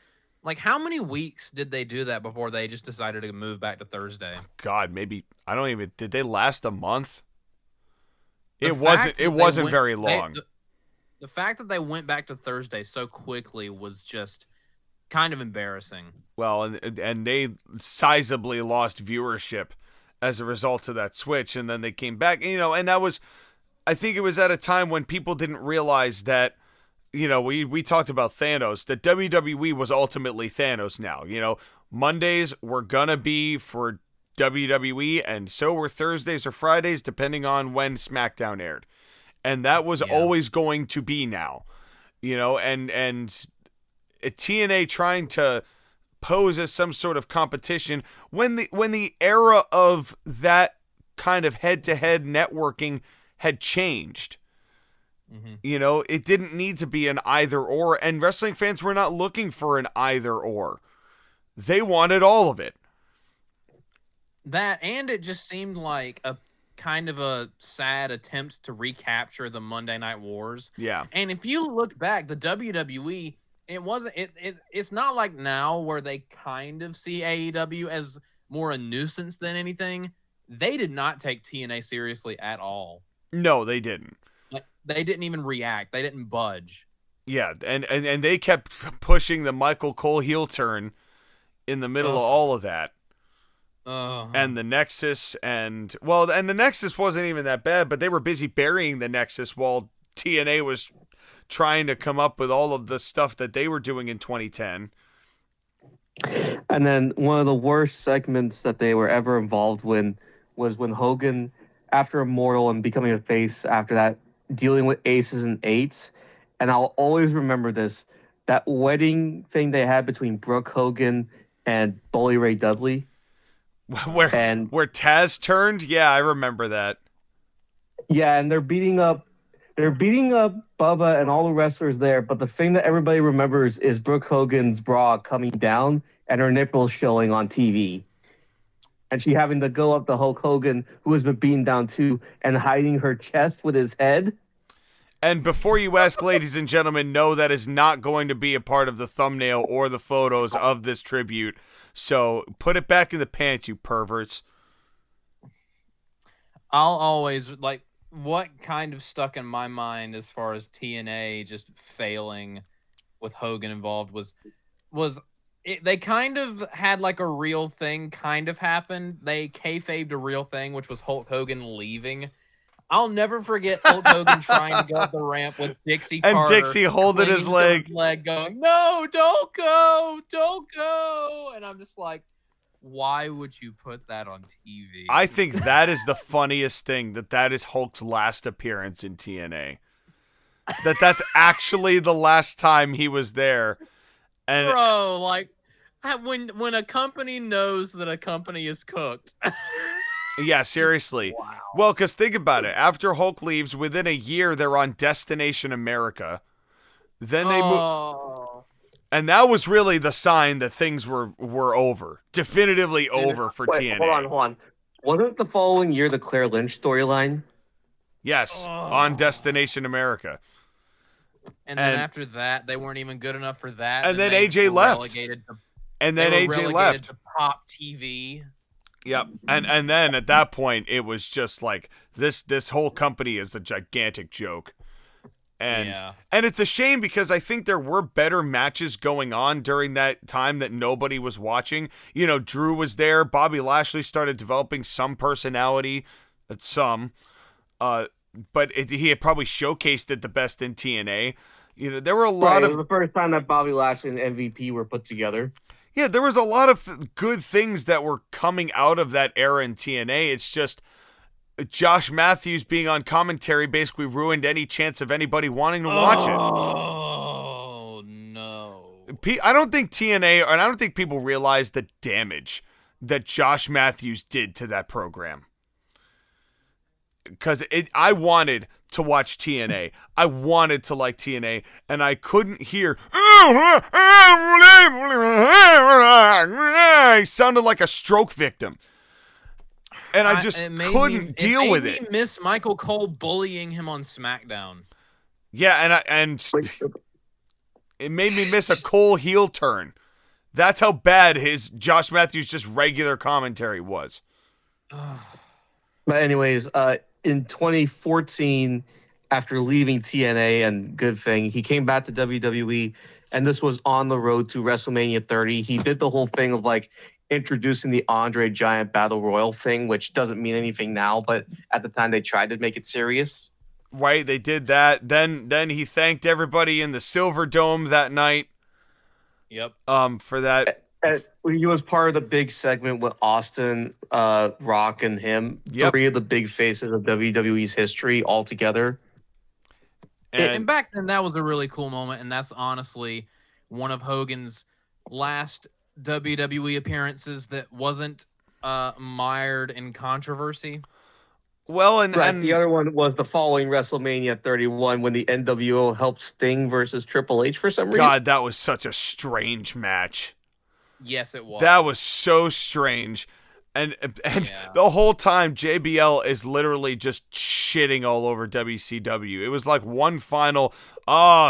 like, how many weeks did they do that before they just decided to move back to Thursday? God, maybe, I don't even, did they last a month? It wasn't very long. The fact that they went back to Thursday so quickly was just kind of embarrassing. Well, and they sizably lost viewership as a result of that switch, and then they came back, and that was, I think it was at a time when people didn't realize that, we talked about Thanos, that WWE was ultimately Thanos now. Mondays were going to be for WWE, and so were Thursdays or Fridays, depending on when SmackDown aired. And that was always going to be now. And TNA trying to pose as some sort of competition when the era of that kind of head-to-head networking had changed. Mm-hmm. It didn't need to be an either or, and wrestling fans were not looking for an either or. They wanted all of it. That, and it just seemed like a kind of a sad attempt to recapture the Monday Night Wars. Yeah. And if you look back, the WWE, it's not like now where they kind of see AEW as more a nuisance than anything. They did not take TNA seriously at all. No, they didn't. They didn't even react. They didn't budge. Yeah, and they kept pushing the Michael Cole heel turn in the middle of all of that. And the Nexus, and the Nexus wasn't even that bad, but they were busy burying the Nexus while TNA was trying to come up with all of the stuff that they were doing in 2010. And then one of the worst segments that they were ever involved in was when Hogan, after Immortal and becoming a face after that, dealing with aces and eights. And I'll always remember this, that wedding thing they had between Brooke Hogan and Bully Ray Dudley. Where Taz turned? Yeah, I remember that. Yeah, and they're beating up Bubba and all the wrestlers there, but the thing that everybody remembers is Brooke Hogan's bra coming down and her nipples showing on TV. And she having to go up to Hulk Hogan, who has been beaten down too, and hiding her chest with his head. And before you ask, ladies and gentlemen, no, that is not going to be a part of the thumbnail or the photos of this tribute. So put it back in the pants, you perverts. I'll always, what kind of stuck in my mind as far as TNA just failing with Hogan involved was they kind of had a real thing kind of happen. They kayfabed a real thing, which was Hulk Hogan leaving. I'll never forget Hulk Hogan trying to go up the ramp with Dixie Carter. And Dixie holding his leg. Going, no, don't go. And I'm just like, why would you put that on TV? I think that is the funniest thing, that is Hulk's last appearance in TNA. That's actually the last time he was there. And bro, when a company knows that a company is cooked. Yeah, seriously. Wow. Well, because think about it. After Hulk leaves, within a year, they're on Destination America. Then they move. And that was really the sign that things were over. Definitively over for TNA. Hold on. Wasn't the following year the Claire Lynch storyline? Yes, on Destination America. And then after that, they weren't even good enough for that. And then AJ left. And then AJ left. To Pop TV. Yep. And then at that point, it was just like this whole company is a gigantic joke. And it's a shame because I think there were better matches going on during that time that nobody was watching. You know, Drew was there. Bobby Lashley started developing some personality. But he had probably showcased it the best in TNA. You know, there were a lot of... It was the first time that Bobby Lashley and MVP were put together. Yeah, there was a lot of good things that were coming out of that era in TNA. It's just Josh Matthews being on commentary basically ruined any chance of anybody wanting to watch it. Oh, no. I don't think TNA, and I don't think people realize the damage that Josh Matthews did to that program. Because I wanted to watch TNA. I wanted to like TNA, and I couldn't hear. He sounded like a stroke victim. And I just couldn't deal with it. It made me miss Michael Cole bullying him on SmackDown. Yeah, and it made me miss a Cole heel turn. That's how bad his Josh Matthews just regular commentary was. But anyways, in 2014, after leaving TNA and good thing, he came back to WWE, and this was on the road to WrestleMania 30. He did the whole thing of like introducing the Andre Giant Battle Royal thing, which doesn't mean anything now, but at the time they tried to make it serious. Right, they did that. Then he thanked everybody in the Silver Dome that night. Yep. For that. He was part of the big segment with Austin, Rock, and him. Yep. 3 of the big faces of WWE's history all together. And back then, that was a really cool moment, and that's honestly one of Hogan's last WWE appearances that wasn't mired in controversy. Well, and the other one was the following WrestleMania 31 when the NWO helped Sting versus Triple H for some reason. God, that was such a strange match. Yes, it was. That was so strange. And the whole time, JBL is literally just shitting all over WCW. It was like one final,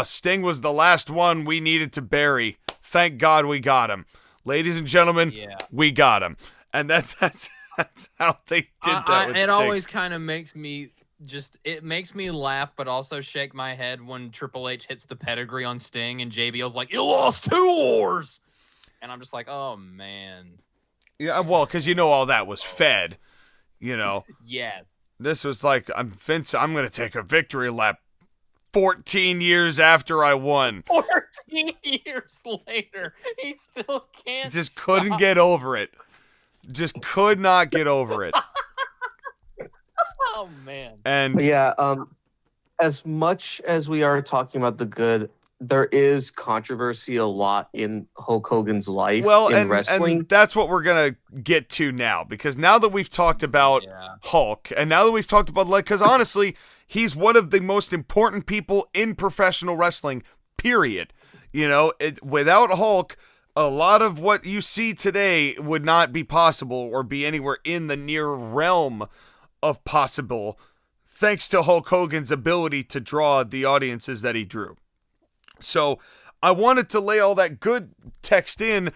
Sting was the last one we needed to bury. Thank God we got him. Ladies and gentlemen, we got him. And that's how they did that with It Sting. always kind of makes me it makes me laugh, but also shake my head when Triple H hits the pedigree on Sting and JBL's like, you lost 2 wars. And I'm just like, oh, man. Yeah, well, because all that was fed, Yes. This was like, Vince, I'm going to take a victory lap 14 years after I won. 14 years later, he still can't Just couldn't get over it. Just could not get over it. Oh, man. And as much as we are talking about the good, there is controversy a lot in Hulk Hogan's life in wrestling. And that's what we're going to get to now, because now that we've talked about Hulk, and now that we've talked about, because honestly, he's one of the most important people in professional wrestling, period. Without Hulk, a lot of what you see today would not be possible or be anywhere in the near realm of possible, thanks to Hulk Hogan's ability to draw the audiences that he drew. So I wanted to lay all that good text in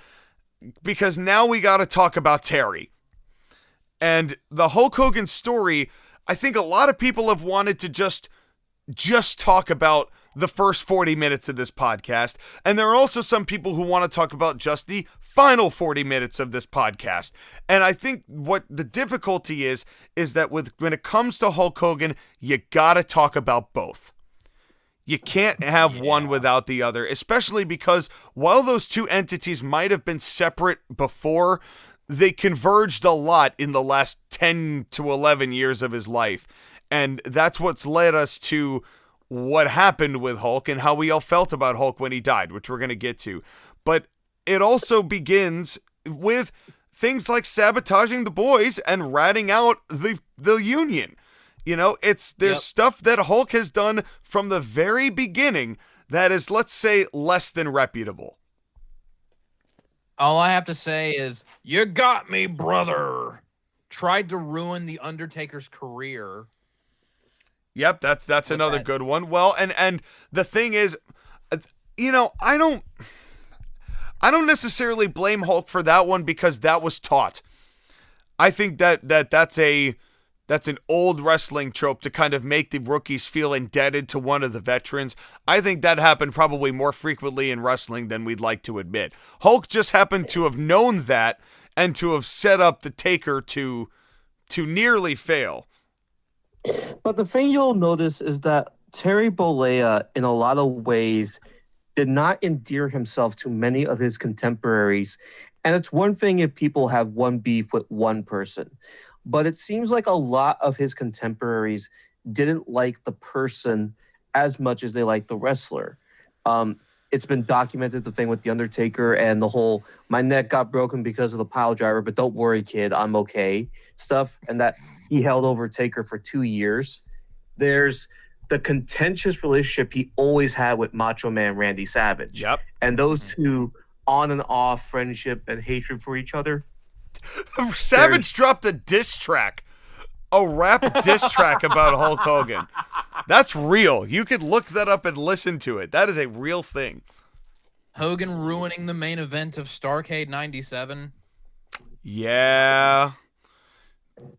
because now we got to talk about Terry. And the Hulk Hogan story, I think a lot of people have wanted to just talk about the first 40 minutes of this podcast. And there are also some people who want to talk about just the final 40 minutes of this podcast. And I think what the difficulty is that when it comes to Hulk Hogan, you got to talk about both. You can't have one without the other, especially because while those two entities might have been separate before, they converged a lot in the last 10 to 11 years of his life. And that's what's led us to what happened with Hulk and how we all felt about Hulk when he died, which we're going to get to. But it also begins with things like sabotaging the boys and ratting out the Union. There's stuff that Hulk has done from the very beginning that is, let's say, less than reputable. All I have to say is, you got me, brother. Tried to ruin the Undertaker's career. Yep, that's another good one. Well, and the thing is, you know, I don't necessarily blame Hulk for that one because that was taught. I think that's an old wrestling trope to kind of make the rookies feel indebted to one of the veterans. I think that happened probably more frequently in wrestling than we'd like to admit. Hulk just happened to have known that and to have set up the Taker to nearly fail. But the thing you'll notice is that Terry Bollea, in a lot of ways, did not endear himself to many of his contemporaries. And it's one thing if people have one beef with one person. But it seems like a lot of his contemporaries didn't like the person as much as they liked the wrestler. It's been documented, the thing with The Undertaker and the whole, my neck got broken because of the pile driver, but don't worry, kid, I'm okay stuff. And that he held over Taker for 2 years. There's the contentious relationship he always had with Macho Man Randy Savage. Yep. And those two on and off friendship and hatred for each other. Savage dropped a diss track. A rap diss track about Hulk Hogan. That's real. You could look that up and listen to it. That is a real thing. Hogan ruining the main event of Starrcade 97. Yeah.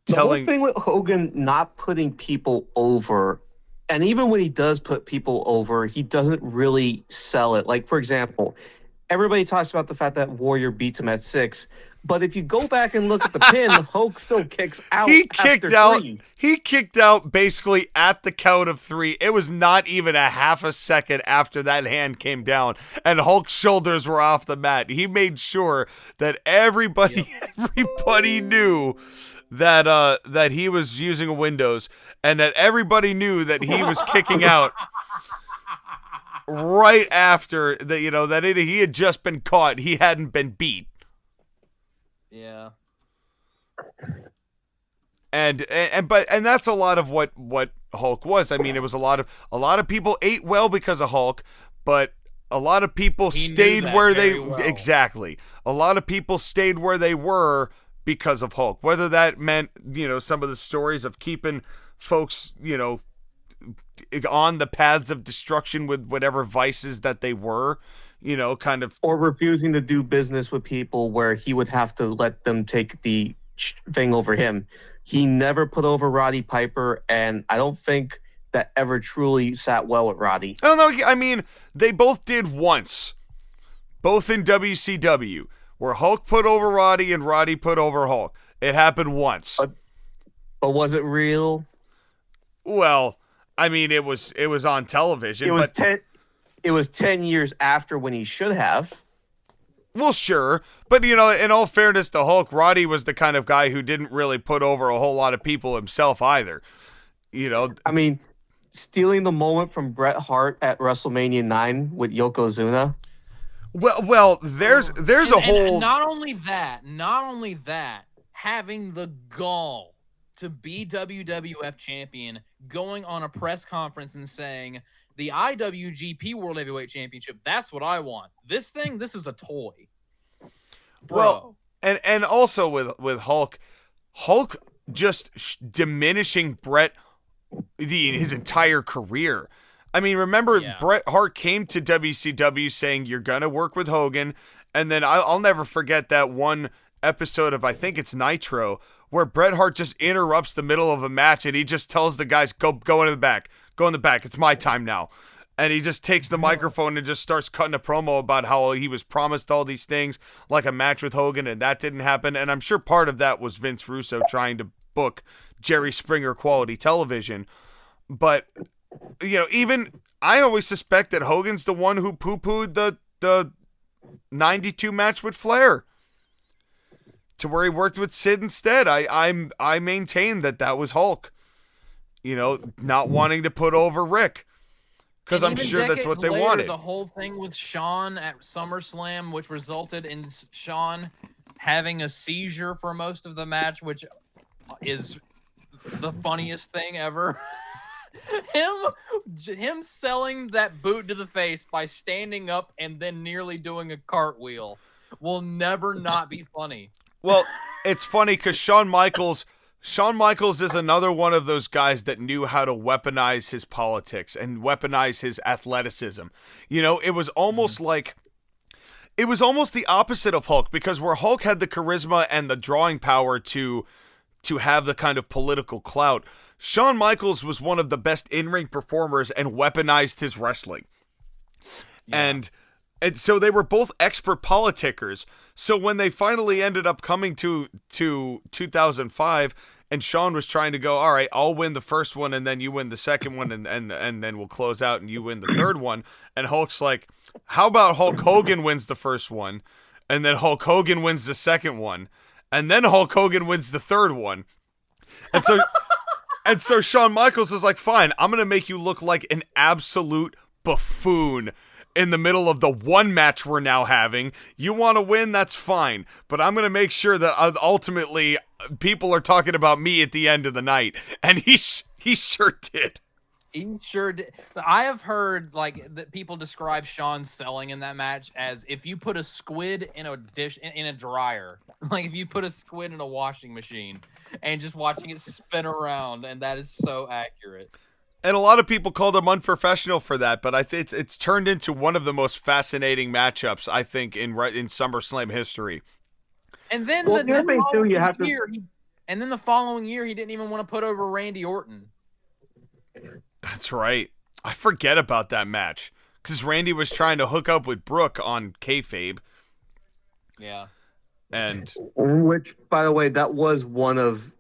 The whole thing with Hogan not putting people over, and even when he does put people over, he doesn't really sell it. Like, for example, everybody talks about the fact that Warrior beats him at 6. But if you go back and look at the pin, Hulk still kicks out. He kicked out. 3. He kicked out basically at the count of 3. It was not even a half a second after that hand came down, and Hulk's shoulders were off the mat. He made sure that everybody knew that he was using a Windows, and that everybody knew that he was kicking out right after that. You know that he had just been caught. He hadn't been beat. Yeah. And that's a lot of what Hulk was. I mean, it was a lot of people ate well because of Hulk, but a lot of people stayed where they exactly. A lot of people stayed where they were because of Hulk. Whether that meant, you know, some of the stories of keeping folks, you know, on the paths of destruction with whatever vices that they were, you know, kind of, or refusing to do business with people where he would have to let them take the thing over him. He never put over Roddy Piper, and I don't think that ever truly sat well with Roddy. Oh no, I mean, they both did once, both in WCW, where Hulk put over Roddy and Roddy put over Hulk. It happened once. But was it real? Well, I mean, it was on television. It was 10 years after when he should have. Well, sure. But, you know, in all fairness to Hulk, Roddy was the kind of guy who didn't really put over a whole lot of people himself either. You know? I mean, stealing the moment from Bret Hart at WrestleMania 9 with Yokozuna. Well, there's a whole... And not only that, having the gall to be WWF champion, going on a press conference and saying, the IWGP World Heavyweight Championship, that's what I want. This is a toy. Bro. Well, and also with Hulk just diminishing Bret his entire career. I mean, remember, Bret Hart came to WCW saying, you're going to work with Hogan, and then I'll never forget that one episode of, I think it's Nitro, where Bret Hart just interrupts the middle of a match, and he just tells the guys, go into the back. Go in the back. It's my time now. And he just takes the microphone and just starts cutting a promo about how he was promised all these things, like a match with Hogan, and that didn't happen. And I'm sure part of that was Vince Russo trying to book Jerry Springer quality television. But, you know, even I always suspect that Hogan's the one who poo-pooed the 92 match with Flair, to where he worked with Sid instead. I maintain that was Hulk. You know, not wanting to put over Rick, because I'm sure that's what they wanted. The whole thing with Shawn at SummerSlam, which resulted in Shawn having a seizure for most of the match, which is the funniest thing ever. him selling that boot to the face by standing up and then nearly doing a cartwheel will never not be funny. Well, it's funny because Shawn Michaels is another one of those guys that knew how to weaponize his politics and weaponize his athleticism. You know, it was almost like, it was almost the opposite of Hulk, because where Hulk had the charisma and the drawing power to have the kind of political clout, Shawn Michaels was one of the best in-ring performers and weaponized his wrestling. Yeah. And so they were both expert politickers. So when they finally ended up coming to 2005, and Shawn was trying to go, all right, I'll win the first one, and then you win the second one, and then we'll close out, and you win the third one. And Hulk's like, how about Hulk Hogan wins the first one, and then Hulk Hogan wins the second one, and then Hulk Hogan wins the third one. And so Shawn Michaels was like, fine, I'm going to make you look like an absolute buffoon in the middle of the one match we're now having. You want to win, that's fine. But I'm going to make sure that ultimately people are talking about me at the end of the night. And he sure did. He sure did. I have heard that people describe Shawn selling in that match as if you put a squid in a dish in a dryer, like if you put a squid in a washing machine and just watching it spin around, and that is so accurate. And a lot of people called him unprofessional for that, but I think it's turned into one of the most fascinating matchups, I think, in SummerSlam history. And then the following year, he didn't even want to put over Randy Orton. That's right. I forget about that match because Randy was trying to hook up with Brooke on kayfabe. Yeah. And which, by the way, that was one of,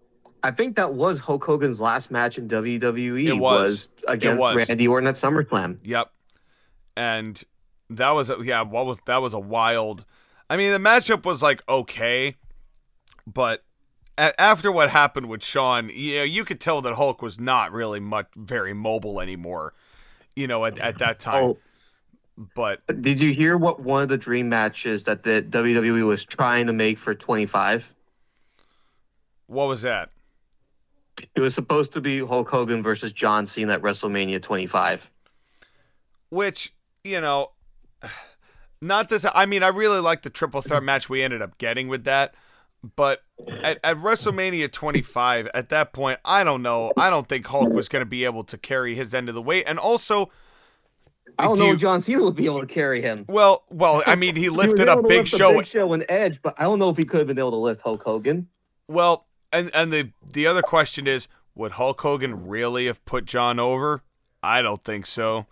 I think that was Hulk Hogan's last match in WWE. It was against Randy Orton at SummerSlam. Yep. And that was a wild. I mean, the matchup was like okay, but after what happened with Shawn, you could tell that Hulk was not really very mobile anymore. At that time. Oh. But did you hear what one of the dream matches that the WWE was trying to make for 25? What was that? It was supposed to be Hulk Hogan versus John Cena at WrestleMania 25. Which, not this. I mean, I really like the triple threat match we ended up getting with that. But at WrestleMania 25, at that point, I don't know. I don't think Hulk was going to be able to carry his end of the weight. And also, I don't know if John Cena would be able to carry him. Well, I mean, he lifted up Big Show. Big Show and Edge, but I don't know if he could have been able to lift Hulk Hogan. Well, and the other question is, would Hulk Hogan really have put John over? I don't think so.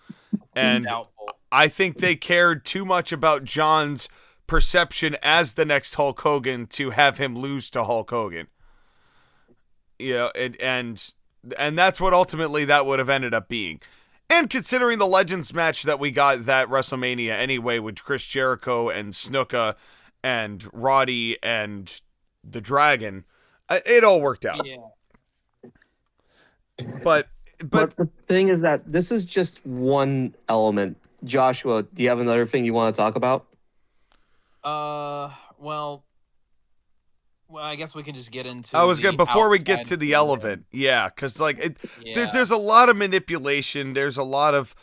And Doubtful. I think they cared too much about John's perception as the next Hulk Hogan to have him lose to Hulk Hogan. And that's what ultimately that would have ended up being. And considering the Legends match that we got that WrestleMania anyway with Chris Jericho and Snuka and Roddy and the Dragon, it all worked out. Yeah. But the thing is that this is just one element. Joshua, do you have another thing you want to talk about? Well, I guess we can just get into. I was good before we get to the elephant. Yeah, because there's a lot of manipulation. There's a lot of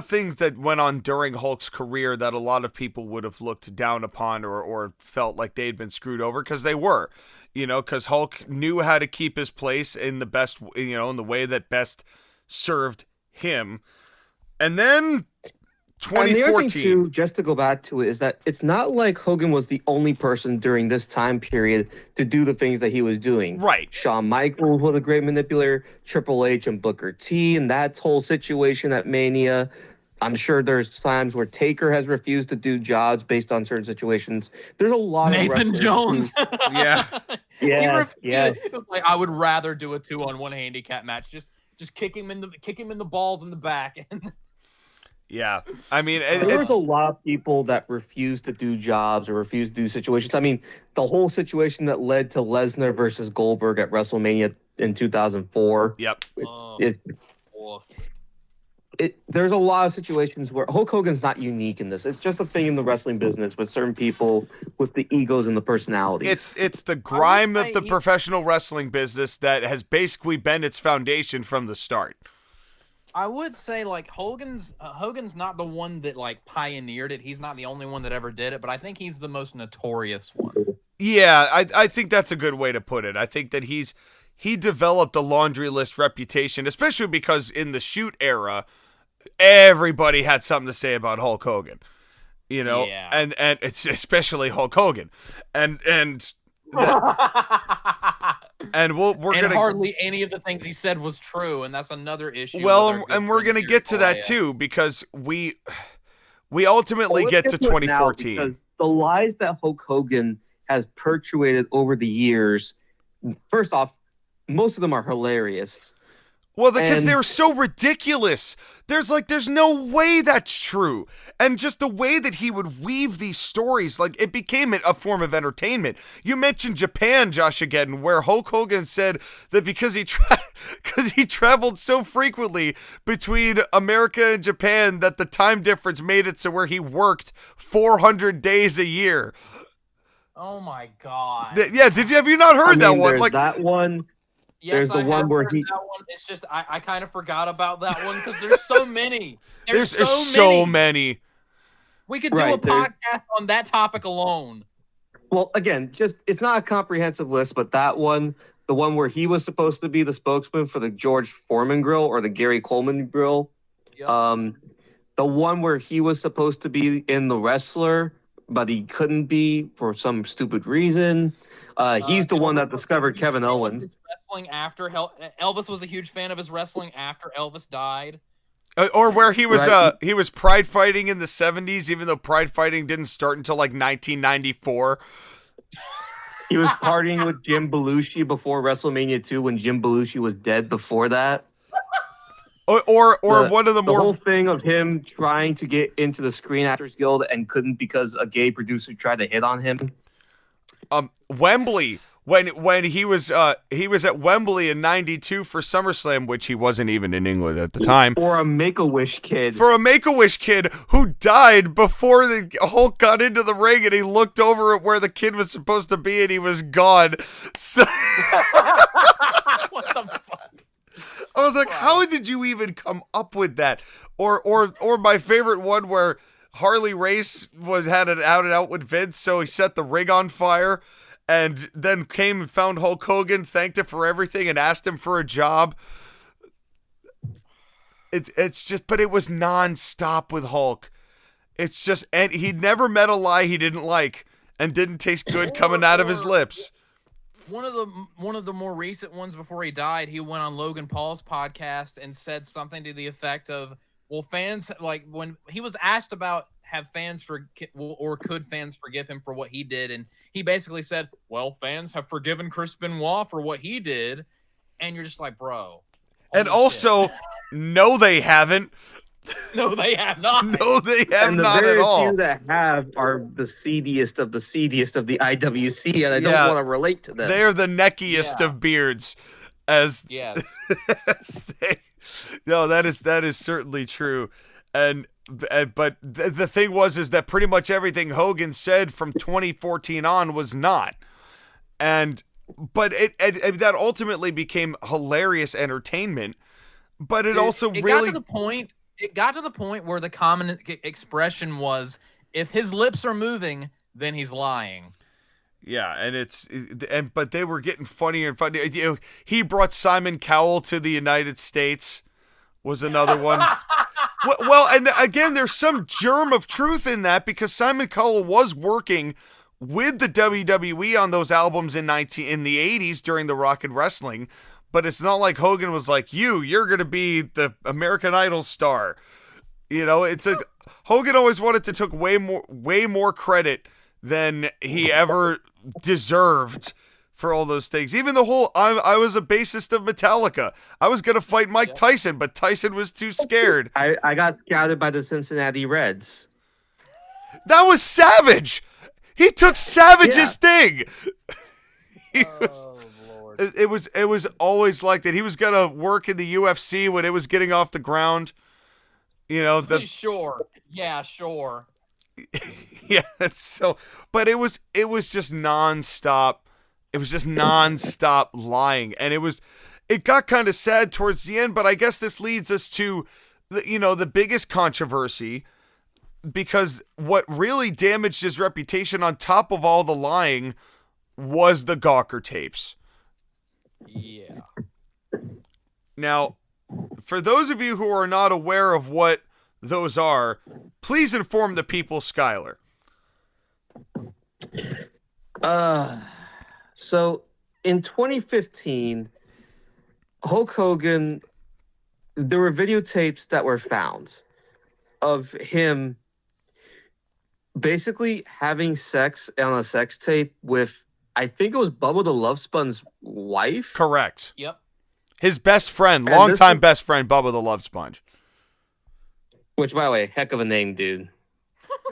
things that went on during Hulk's career that a lot of people would have looked down upon or felt like they'd been screwed over, because they were. Because Hulk knew how to keep his place in the best, in the way that best served him. And then 2014. And the other thing too, just to go back to it, is that it's not like Hogan was the only person during this time period to do the things that he was doing. Right. Shawn Michaels was a great manipulator, Triple H and Booker T, and that whole situation at Mania. I'm sure there's times where Taker has refused to do jobs based on certain situations. There's a lot of Nathan Jones. Yeah. Yes. Like, I would rather do a 2-on-1 handicap match. Just kick him in the balls in the back. Yeah. I mean, there's a lot of people that refuse to do jobs or refuse to do situations. I mean, the whole situation that led to Lesnar versus Goldberg at WrestleMania in 2004. Yep. There's a lot of situations where Hulk Hogan's not unique in this. It's just a thing in the wrestling business with certain people with the egos and the personalities. It's the grime of the professional wrestling business that has basically been its foundation from the start. I would say like Hogan's not the one that like pioneered it. He's not the only one that ever did it, but I think he's the most notorious one. Yeah, I think that's a good way to put it. I think that he developed a laundry list reputation, especially because in the shoot era, everybody had something to say about Hulk Hogan. You know, Yeah. and it's especially Hulk Hogan, and we're gonna hardly any of the things he said was true, and that's another issue. Well, and we're gonna get to that too, because we ultimately get to 2014. The lies that Hulk Hogan has perpetuated over the years, first off, most of them are hilarious. Well, because they're so ridiculous. There's no way that's true. And just the way that he would weave these stories, like, it became a form of entertainment. You mentioned Japan, JoshAgeddon, where Hulk Hogan said that because he traveled so frequently between America and Japan that the time difference made it so where he worked 400 days a year. Oh my God. Yeah, have you not heard that one? Like that one. Yes, there's the one where he. That one. It's just I kind of forgot about that one because there's so many. There's so many. We could do a podcast on that topic alone. Well, again, it's not a comprehensive list, but that one, the one where he was supposed to be the spokesman for the George Foreman grill or the Gary Coleman grill. Yep. The one where he was supposed to be in The Wrestler, but he couldn't be for some stupid reason. He's the one that discovered Kevin Owens. Wrestling after Elvis was a huge fan of his wrestling after Elvis died. Or where he was he was pride fighting in the 70s, even though pride fighting didn't start until like 1994. He was partying with Jim Belushi before WrestleMania 2 when Jim Belushi was dead before that. Or one of the more... whole thing of him trying to get into the Screen Actors Guild and couldn't because a gay producer tried to hit on him. Wembley, when he was at Wembley in '92 for SummerSlam, which he wasn't even in England at the time. For a Make-A-Wish kid. For a Make-A-Wish kid who died before the Hulk got into the ring, and he looked over at where the kid was supposed to be, and he was gone. So What the fuck? I was like, how did you even come up with that? Or my favorite one where Harley Race had an out with Vince, so he set the rig on fire, and then came and found Hulk Hogan, thanked him for everything, and asked him for a job. It's just, but it was nonstop with Hulk. It's just, and he'd never met a lie he didn't like, and didn't taste good coming out of his lips. One of the more recent ones before he died, he went on Logan Paul's podcast and said something to the effect of, well, fans, like when he was asked about could fans forgive him for what he did, and he basically said, well, fans have forgiven Chris Benoit for what he did, and you're just like, bro. And also, no, they haven't. No, they have not. No, they have not at all. And the very few that have are the seediest of the IWC, and I don't want to relate to them. They're the neckiest of beards. Yes. No, that is certainly true. But the thing is that pretty much everything Hogan said from 2014 on was not. But that ultimately became hilarious entertainment. But it also really It got to the point where the common expression was, if his lips are moving, then he's lying. Yeah, but they were getting funnier and funnier. You know, he brought Simon Cowell to the United States was another one. Well, and again, there's some germ of truth in that, because Simon Cowell was working with the WWE on those albums in the 80s during the Rock and Wrestling. But it's not like Hogan was like, you're going to be the American Idol star. You know, Hogan always wanted to take way more credit than he ever deserved for all those things. Even the whole, I was a bassist of Metallica. I was going to fight Mike Tyson, but Tyson was too scared. I got scouted by the Cincinnati Reds. That was Savage. He took Savage's thing. It was always like that. He was gonna work in the UFC when it was getting off the ground. You know, sure. Yeah, sure. Yeah, so, but it was just nonstop. It was just nonstop lying, and it got kind of sad towards the end, but I guess this leads us to the biggest controversy, because what really damaged his reputation on top of all the lying was the Gawker tapes. Yeah. Now, for those of you who are not aware of what those are, please inform the people, Skylar. So in 2015, Hulk Hogan, there were videotapes that were found of him basically having sex on a sex tape with, I think it was Bubba the Love Sponge's wife. Correct. Yep. His best friend, longtime best friend, Bubba the Love Sponge. Which, by the way, heck of a name, dude.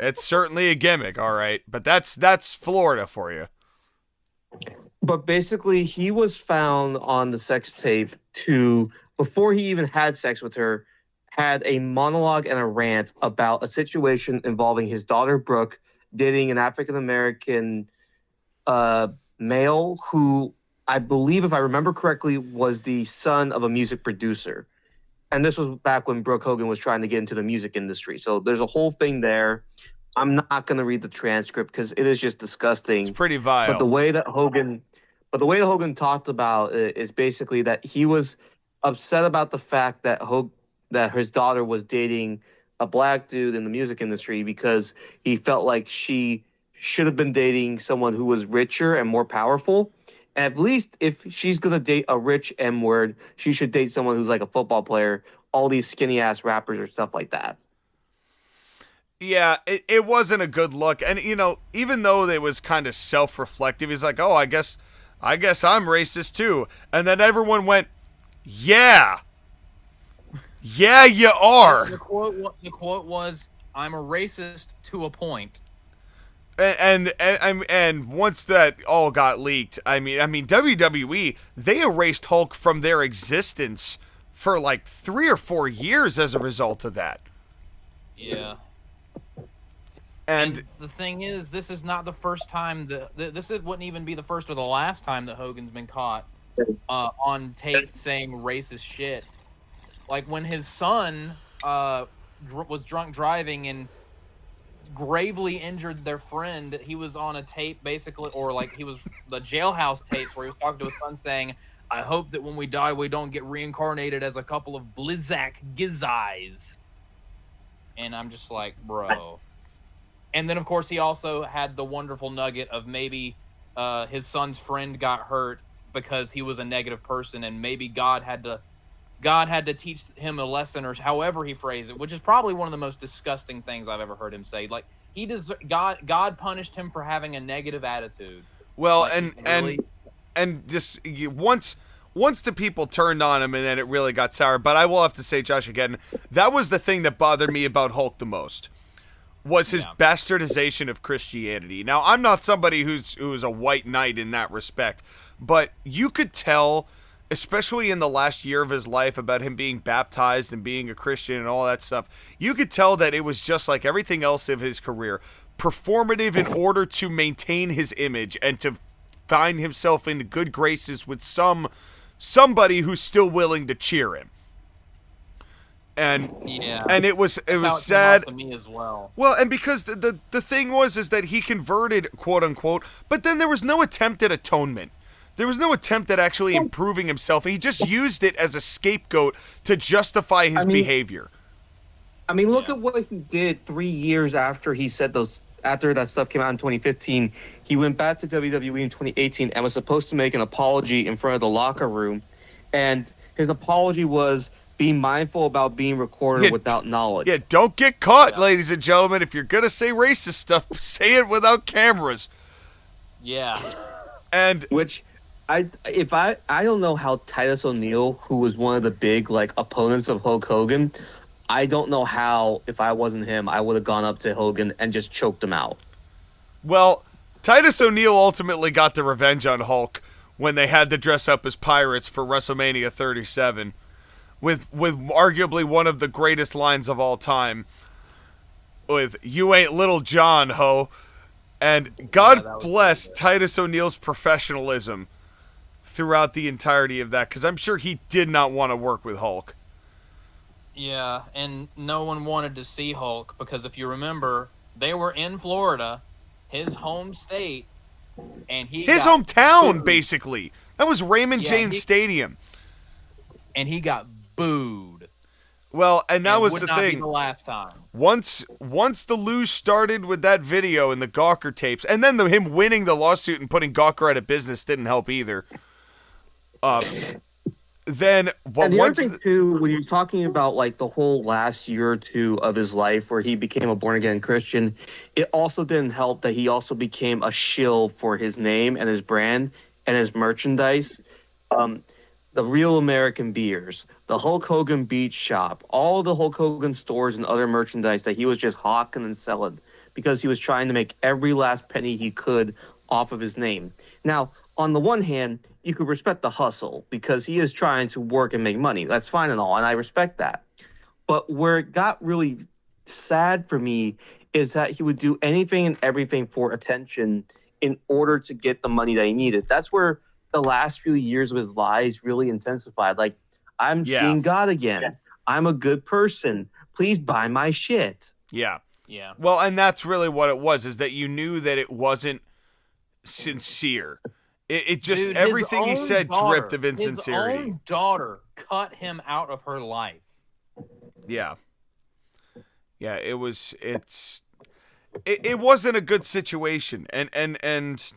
It's certainly a gimmick, all right. But that's Florida for you. But basically, he was found on the sex tape before he even had sex with her, had a monologue and a rant about a situation involving his daughter, Brooke, dating an African-American male who, I believe, if I remember correctly, was the son of a music producer. And this was back when Brooke Hogan was trying to get into the music industry. So there's a whole thing there. I'm not going to read the transcript because it is just disgusting. It's pretty vile. But the way that Hogan talked about it is basically that he was upset about the fact that that his daughter was dating a black dude in the music industry because he felt like she should have been dating someone who was richer and more powerful. And at least if she's going to date a rich M-word, she should date someone who's like a football player, all these skinny-ass rappers or stuff like that. Yeah, it wasn't a good look. And, even though it was kind of self-reflective, he's like, oh, I guess I'm racist too. And then everyone went, yeah. Yeah, you are. The quote was, I'm a racist to a point. And once that all got leaked, I mean WWE, they erased Hulk from their existence for like 3 or 4 years as a result of that. Yeah. And the thing is, this is not the first time this wouldn't even be the first or the last time that Hogan's been caught on tape saying racist shit. Like when his son was drunk driving and gravely injured their friend, he was on a tape basically, or like he was the jailhouse tapes where he was talking to his son saying, I hope that when we die we don't get reincarnated as a couple of Blizzak Gizeyes. And I'm just like, bro. And then of course he also had the wonderful nugget of maybe his son's friend got hurt because he was a negative person, and maybe God had to teach him a lesson, or however he phrased it, which is probably one of the most disgusting things I've ever heard him say. Like God punished him for having a negative attitude. Well, like, and just once the people turned on him, and then it really got sour. But I will have to say, JoshAgeddon, that was the thing that bothered me about Hulk the most, was his bastardization of Christianity. Now, I'm not somebody who's a white knight in that respect, but you could tell, especially in the last year of his life, about him being baptized and being a Christian and all that stuff, you could tell that it was just like everything else of his career, performative in order to maintain his image and to find himself in good graces with somebody who's still willing to cheer him. And it was sad to me as well. Well, and because the thing was that he converted, quote unquote, but then there was no attempt at atonement. There was no attempt at actually improving himself. He just used it as a scapegoat to justify his behavior. I mean, look at what he did 3 years after he said those. After that stuff came out in 2015, he went back to WWE in 2018 and was supposed to make an apology in front of the locker room. And his apology was being mindful about being recorded without knowledge. Yeah, don't get caught, ladies and gentlemen. If you're going to say racist stuff, say it without cameras. Yeah. And which I don't know how Titus O'Neil, who was one of the big opponents of Hulk Hogan, I don't know how, if I wasn't him, I would have gone up to Hogan and just choked him out. Well, Titus O'Neil ultimately got the revenge on Hulk when they had to dress up as pirates for WrestleMania 37 with arguably one of the greatest lines of all time with, "You ain't Little John, ho." And God bless Titus O'Neil's professionalism throughout the entirety of that, because I'm sure he did not want to work with Hulk. Yeah, and no one wanted to see Hulk because if you remember, they were in Florida, his home state, and his hometown, basically. That was Raymond James Stadium. And he got booed. Well, and that was the thing. Would not be the last time. Once the luge started with that video and the Gawker tapes, and then him winning the lawsuit and putting Gawker out of business didn't help either. Then, and the other thing too, when you're talking about like the whole last year or two of his life where he became a born again Christian, it also didn't help that he also became a shill for his name and his brand and his merchandise. The Real American Beers, the Hulk Hogan Beach Shop, all the Hulk Hogan stores and other merchandise that he was just hawking and selling because he was trying to make every last penny he could off of his name. Now, on the one hand, you could respect the hustle because he is trying to work and make money. That's fine and all, and I respect that. But where it got really sad for me is that he would do anything and everything for attention in order to get the money that he needed. That's where the last few years of his lies really intensified. Like, I'm seeing God again. I'm a good person. Please buy my shit. Yeah. Yeah. Well, and that's really what it was, is that you knew that it wasn't sincere. It just, dude, everything he said dripped of insincerity. His own daughter cut him out of her life. Yeah. Yeah, it wasn't a good situation. And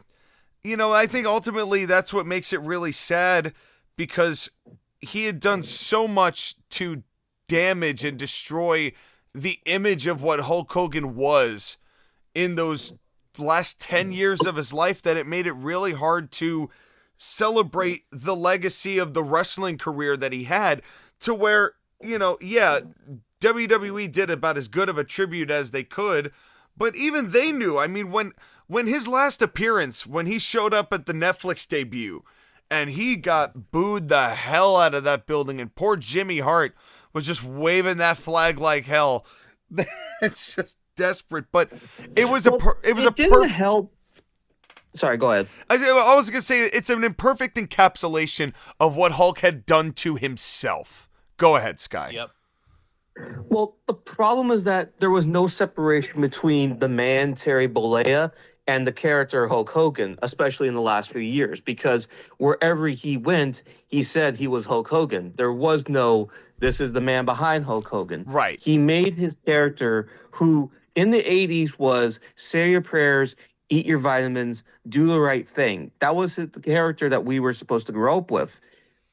you know, I think ultimately that's what makes it really sad, because he had done so much to damage and destroy the image of what Hulk Hogan was in those last 10 years of his life that it made it really hard to celebrate the legacy of the wrestling career that he had, to where, you know, yeah, WWE did about as good of a tribute as they could, but even they knew. I mean, when his last appearance, when he showed up at the Netflix debut and he got booed the hell out of that building, and poor Jimmy Hart was just waving that flag like hell. It's just desperate, but it was didn't help. Sorry, go ahead. I was gonna say it's an imperfect encapsulation of what Hulk had done to himself. Go ahead, Sky. Yep. Well, the problem is that there was no separation between the man Terry Bollea and the character Hulk Hogan, especially in the last few years, because wherever he went, he said he was Hulk Hogan. There was no, this is the man behind Hulk Hogan. Right. He made his character, who in the 80s was say your prayers, eat your vitamins, do the right thing. That was the character that we were supposed to grow up with.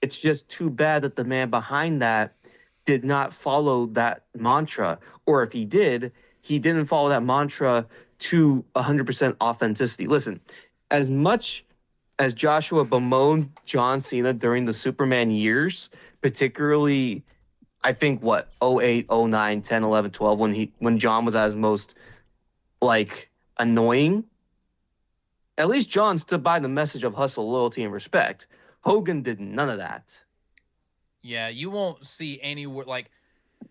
It's just too bad that the man behind that did not follow that mantra, or if he did, he didn't follow that mantra to 100% authenticity. Listen, as much as Joshua bemoaned John Cena during the Superman years, particularly, I think, 08, 09, 10, 11, 12, when John was at his most, like, annoying, at least John stood by the message of hustle, loyalty, and respect. Hogan did none of that. Yeah, you won't see anywhere like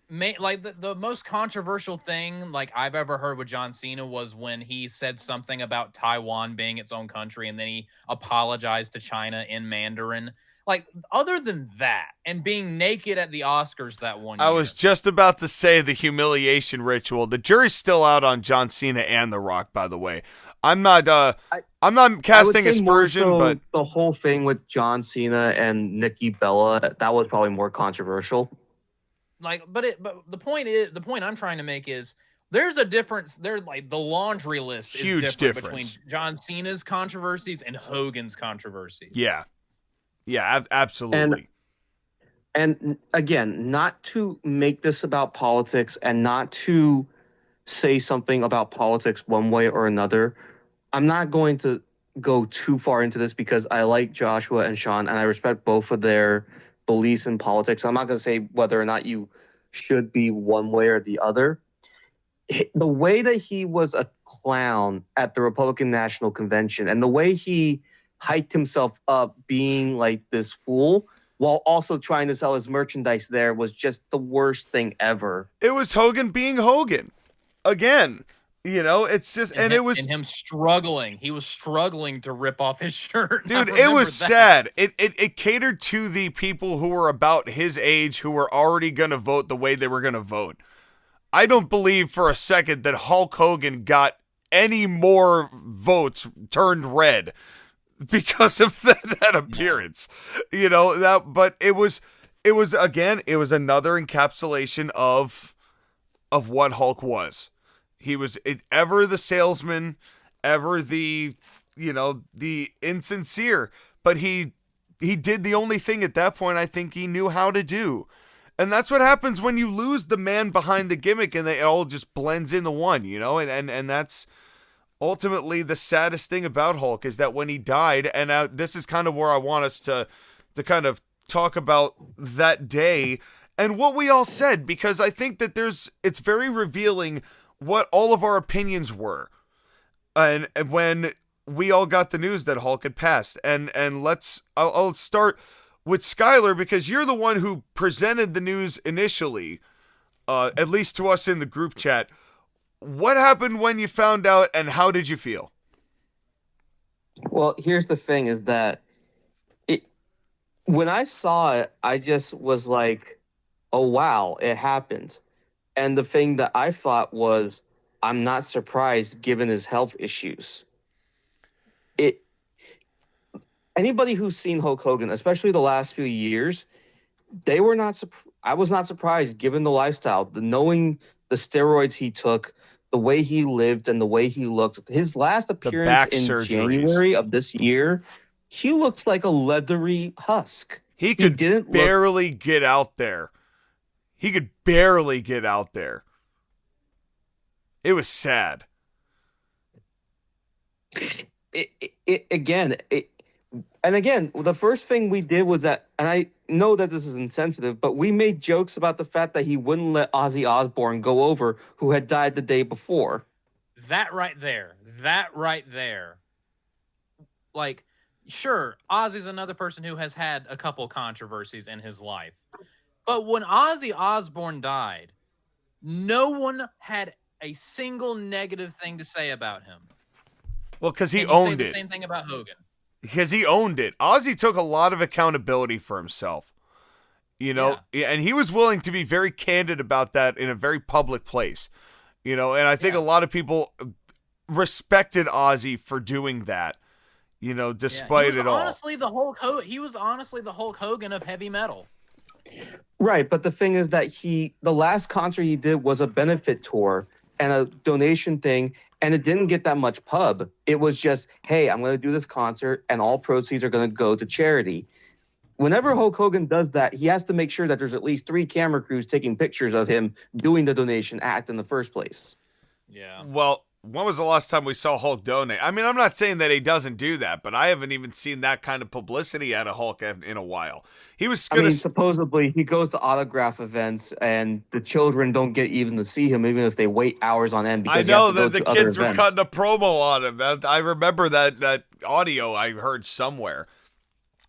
the most controversial thing like I've ever heard with John Cena was when he said something about Taiwan being its own country and then he apologized to China in Mandarin. Like, other than that, and being naked at the Oscars that one year. I was just about to say the humiliation ritual. The jury's still out on John Cena and The Rock, by the way. I'm not casting aspersion, but the whole thing with John Cena and Nikki Bella, that was probably more controversial. Like, but the point I'm trying to make is there's a difference. There's like the laundry list huge is difference between John Cena's controversies and Hogan's controversies. Yeah. Yeah, absolutely. And again, not to make this about politics and not to say something about politics one way or another. I'm not going to go too far into this because I like Joshua and Sean and I respect both of their beliefs in politics. I'm not going to say whether or not you should be one way or the other. The way that he was a clown at the Republican National Convention and the way he hyped himself up being like this fool while also trying to sell his merchandise there was just the worst thing ever. It was Hogan being Hogan. Again, You know, it's just, and it was, and him struggling. He was struggling to rip off his shirt. dude, it was sad. It catered to the people who were about his age who were already going to vote the way they were going to vote. I don't believe for a second that Hulk Hogan got any more votes turned red because of that appearance. You know, but it was again, it was another encapsulation of what Hulk was. He was ever the salesman, ever the, the insincere, but he did the only thing at that point I think he knew how to do. And that's what happens when you lose the man behind the gimmick and it all just blends into one, and that's ultimately the saddest thing about Hulk, is that when he died, and this is kind of where I want us to kind of talk about that day and what we all said, because I think that it's very revealing what all of our opinions were, and when we all got the news that Hulk had passed. And I'll start with Skylar, because you're the one who presented the news initially, at least to us in the group chat. What happened when you found out, and how did you feel? Well, here's the thing: is that when I saw it, I just was like, "Oh wow, it happened." And the thing that I thought was, I'm not surprised given his health issues. Anybody who's seen Hulk Hogan, especially the last few years, they were not. I was not surprised given the lifestyle, knowing the steroids he took, the way he lived, and the way he looked. His last appearance in January of this year, he looked like a leathery husk. He could barely get out there. He could barely get out there. It was sad. And again, the first thing we did was that, and I know that this is insensitive, but we made jokes about the fact that he wouldn't let Ozzy Osbourne go over, who had died the day before. That right there. Like, sure, Ozzy's another person who has had a couple controversies in his life. But when Ozzy Osbourne died, no one had a single negative thing to say about him. Well, because he owned it. The same thing about Hogan. Because he owned it. Ozzy took a lot of accountability for himself. And he was willing to be very candid about that in a very public place. And I think a lot of people respected Ozzy for doing that. Despite it all. He was honestly the Hulk Hogan of heavy metal. Right, but the thing is that the last concert he did was a benefit tour and a donation thing, and it didn't get that much pub. It was just, hey, I'm going to do this concert, and all proceeds are going to go to charity. Whenever Hulk Hogan does that, he has to make sure that there's at least 3 camera crews taking pictures of him doing the donation act in the first place. Yeah. Well, when was the last time we saw Hulk donate? I mean, I'm not saying that he doesn't do that, but I haven't even seen that kind of publicity out of Hulk in a while. He was going to... supposedly, he goes to autograph events, and the children don't get even to see him, even if they wait hours on end. Because I know that the kids were cutting a promo on him. I remember that audio I heard somewhere,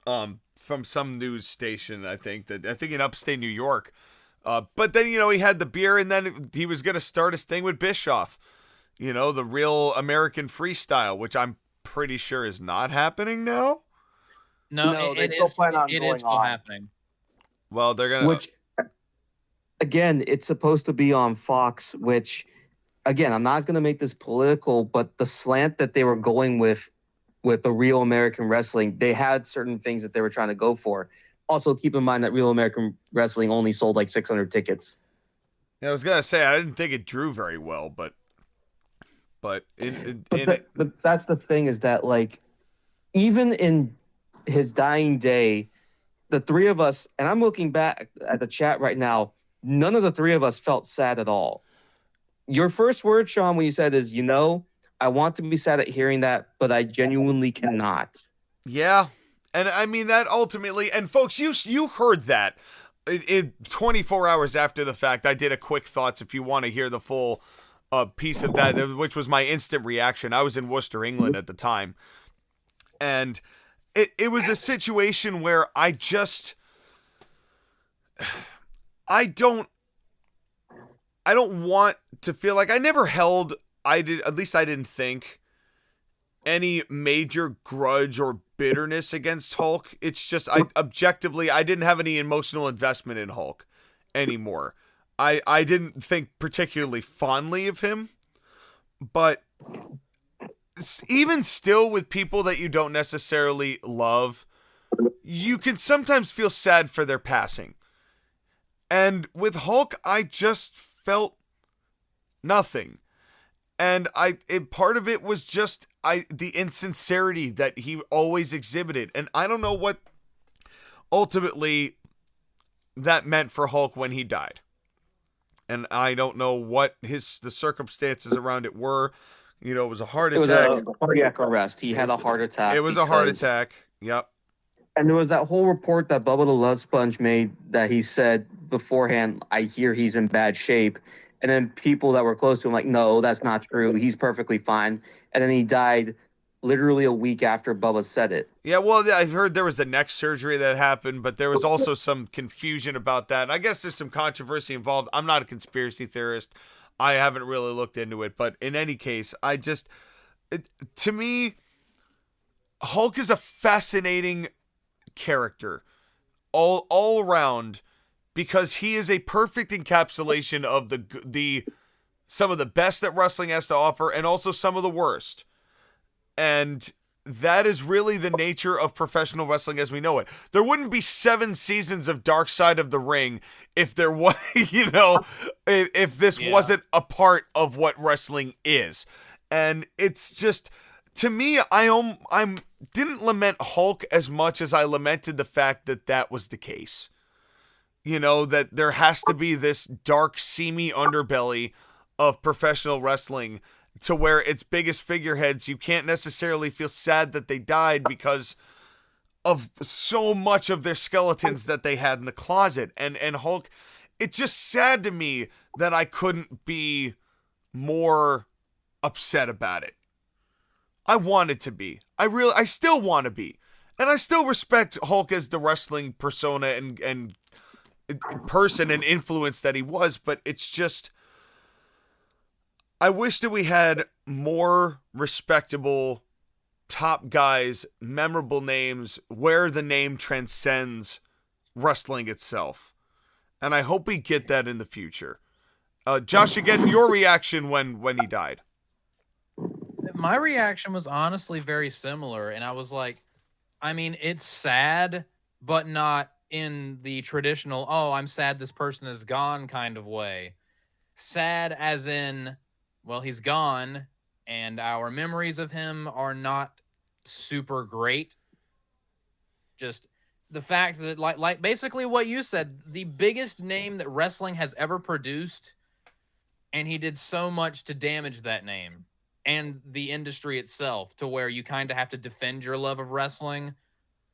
from some news station, I think in upstate New York. But then, he had the beer, and then he was going to start his thing with Bischoff. The real American freestyle, which I'm pretty sure is not happening now. No, they still plan on going on. It is still happening. Well, they're going to... Which, again, it's supposed to be on Fox, which, again, I'm not going to make this political, but the slant that they were going with the Real American Wrestling, they had certain things that they were trying to go for. Also, keep in mind that Real American Wrestling only sold like 600 tickets. Yeah, I was going to say, I didn't think it drew very well, but that's the thing, is that, like, even in his dying day, the 3 of us, and I'm looking back at the chat right now, none of the 3 of us felt sad at all. Your first word, Sean, when you said is, I want to be sad at hearing that, but I genuinely cannot. Yeah. And I mean, that ultimately, and folks, you heard that in 24 hours after the fact. I did a quick thoughts if you want to hear the full piece of that, which was my instant reaction. I was in Worcester, England at the time, and it was a situation where I don't want to feel like I never held I didn't think any major grudge or bitterness against Hulk. It's just objectively I didn't have any emotional investment in Hulk anymore. I didn't think particularly fondly of him, but even still with people that you don't necessarily love, you can sometimes feel sad for their passing. And with Hulk, I just felt nothing. And part of it was just the insincerity that he always exhibited. And I don't know what ultimately that meant for Hulk when he died. And I don't know what the circumstances around it were. You know, it was a heart attack. It was a cardiac arrest. He had a heart attack. It was a heart attack. Yep. And there was that whole report that Bubba the Love Sponge made that he said beforehand, I hear he's in bad shape. And then people that were close to him like, no, that's not true. He's perfectly fine. And then he died literally a week after Bubba said it. Yeah, well, I've heard there was the neck surgery that happened, but there was also some confusion about that. And I guess there's some controversy involved. I'm not a conspiracy theorist. I haven't really looked into it. But in any case, to me, Hulk is a fascinating character all around, because he is a perfect encapsulation of the some of the best that wrestling has to offer, and also some of the worst. And that is really the nature of professional wrestling as we know it. There wouldn't be 7 seasons of Dark Side of the Ring if there was, if this wasn't a part of what wrestling is. And it's just, to me, I didn't lament Hulk as much as I lamented the fact that was the case. You know, that there has to be this dark, seamy underbelly of professional wrestling to where its biggest figureheads, you can't necessarily feel sad that they died because of so much of their skeletons that they had in the closet. And Hulk, it's just sad to me that I couldn't be more upset about it. I wanted to be. I still want to be. And I still respect Hulk as the wrestling persona and person and influence that he was, but it's just, I wish that we had more respectable top guys, memorable names, where the name transcends wrestling itself. And I hope we get that in the future. Josh, again, your reaction when he died. My reaction was honestly very similar, and I was like, I mean, it's sad, but not in the traditional, oh, I'm sad this person is gone kind of way. Sad as in, well, he's gone, and our memories of him are not super great. Just the fact that, like basically what you said, the biggest name that wrestling has ever produced, and he did so much to damage that name and the industry itself, to where you kind of have to defend your love of wrestling.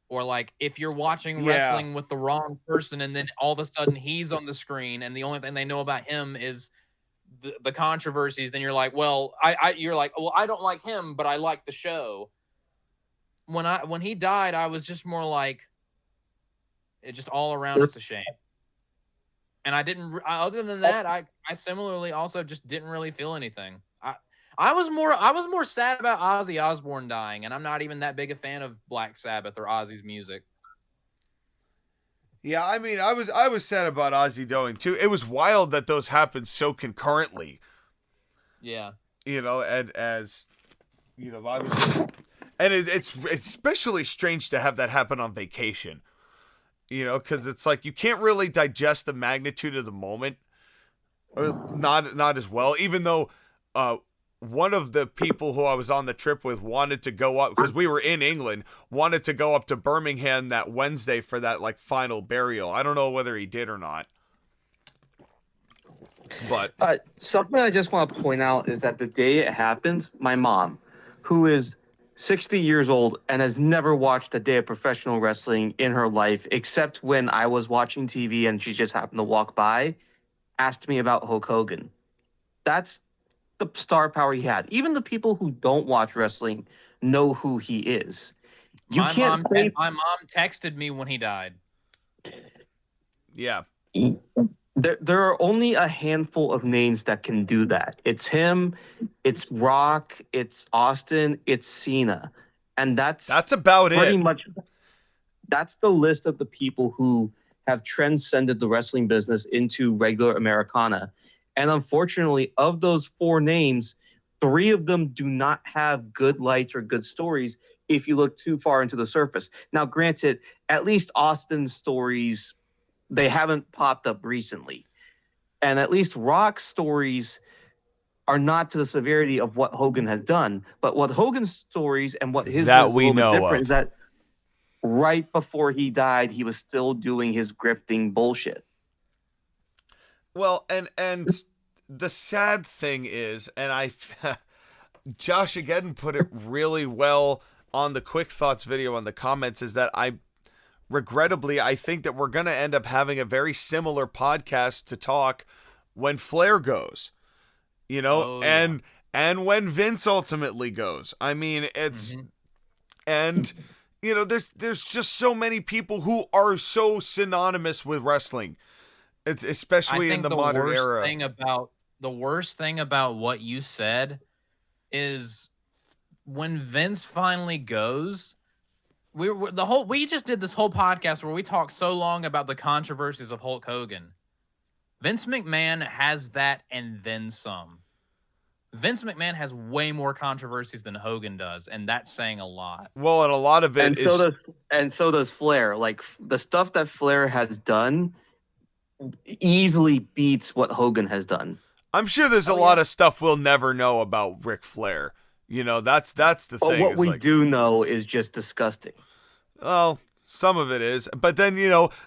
Or like if you're watching wrestling with the wrong person, and then all of a sudden he's on the screen, and the only thing they know about him is the controversies, then you're like, well, you're like, well, I don't like him, but I like the show. When he died, I was just more like, it just all around, it's a shame. And I didn't, other than that, I similarly also just didn't really feel anything. I was more sad about Ozzy Osbourne dying, and I'm not even that big a fan of Black Sabbath or Ozzy's music. Yeah, I mean, I was sad about Ozzy dying too. It was wild that those happened so concurrently. Yeah. You know, and as you know, it's especially strange to have that happen on vacation. You know, because it's like you can't really digest the magnitude of the moment, or not as well. Even though one of the people who I was on the trip with wanted to go up, because we were in England, wanted to go up to Birmingham that Wednesday for that like final burial. I don't know whether he did or not. But something I just want to point out is that the day it happens, my mom, who is 60 years old and has never watched a day of professional wrestling in her life, except when I was watching TV and she just happened to walk by, asked me about Hulk Hogan. That's the star power he had. Even the people who don't watch wrestling know who he is. My mom texted me when he died. Yeah. There are only a handful of names that can do that. It's him, it's Rock, it's Austin, it's Cena. And That's about pretty it. much that's the list of the people who have transcended the wrestling business into regular Americana. And unfortunately, of those four names, three of them do not have good lights or good stories if you look too far into the surface. Now, granted, at least Austin's stories, they haven't popped up recently. And at least Rock's stories are not to the severity of what Hogan had done. But what Hogan's stories and what his That is a we little bit know different of. is that right before he died, he was still doing his grifting bullshit. Well, and the sad thing is, and JoshAgeddon put it really well on the Quick Thoughts video on the comments, is that regrettably, I think that we're going to end up having a very similar podcast to talk when Flair goes, and when Vince ultimately goes. I mean, it's, and, there's just so many people who are so synonymous with wrestling, it's especially in the modern era. The worst thing about what you said is when Vince finally goes, we just did this whole podcast where we talked so long about the controversies of Hulk Hogan. Vince McMahon has that and then some. Vince McMahon has way more controversies than Hogan does, and that's saying a lot. Well, and a lot of it so does Flair. Like the stuff that Flair has done easily beats what Hogan has done. I'm sure there's a lot of stuff we'll never know about Ric Flair. That's the But thing. what we do know is just disgusting. Well, some of it is. But then,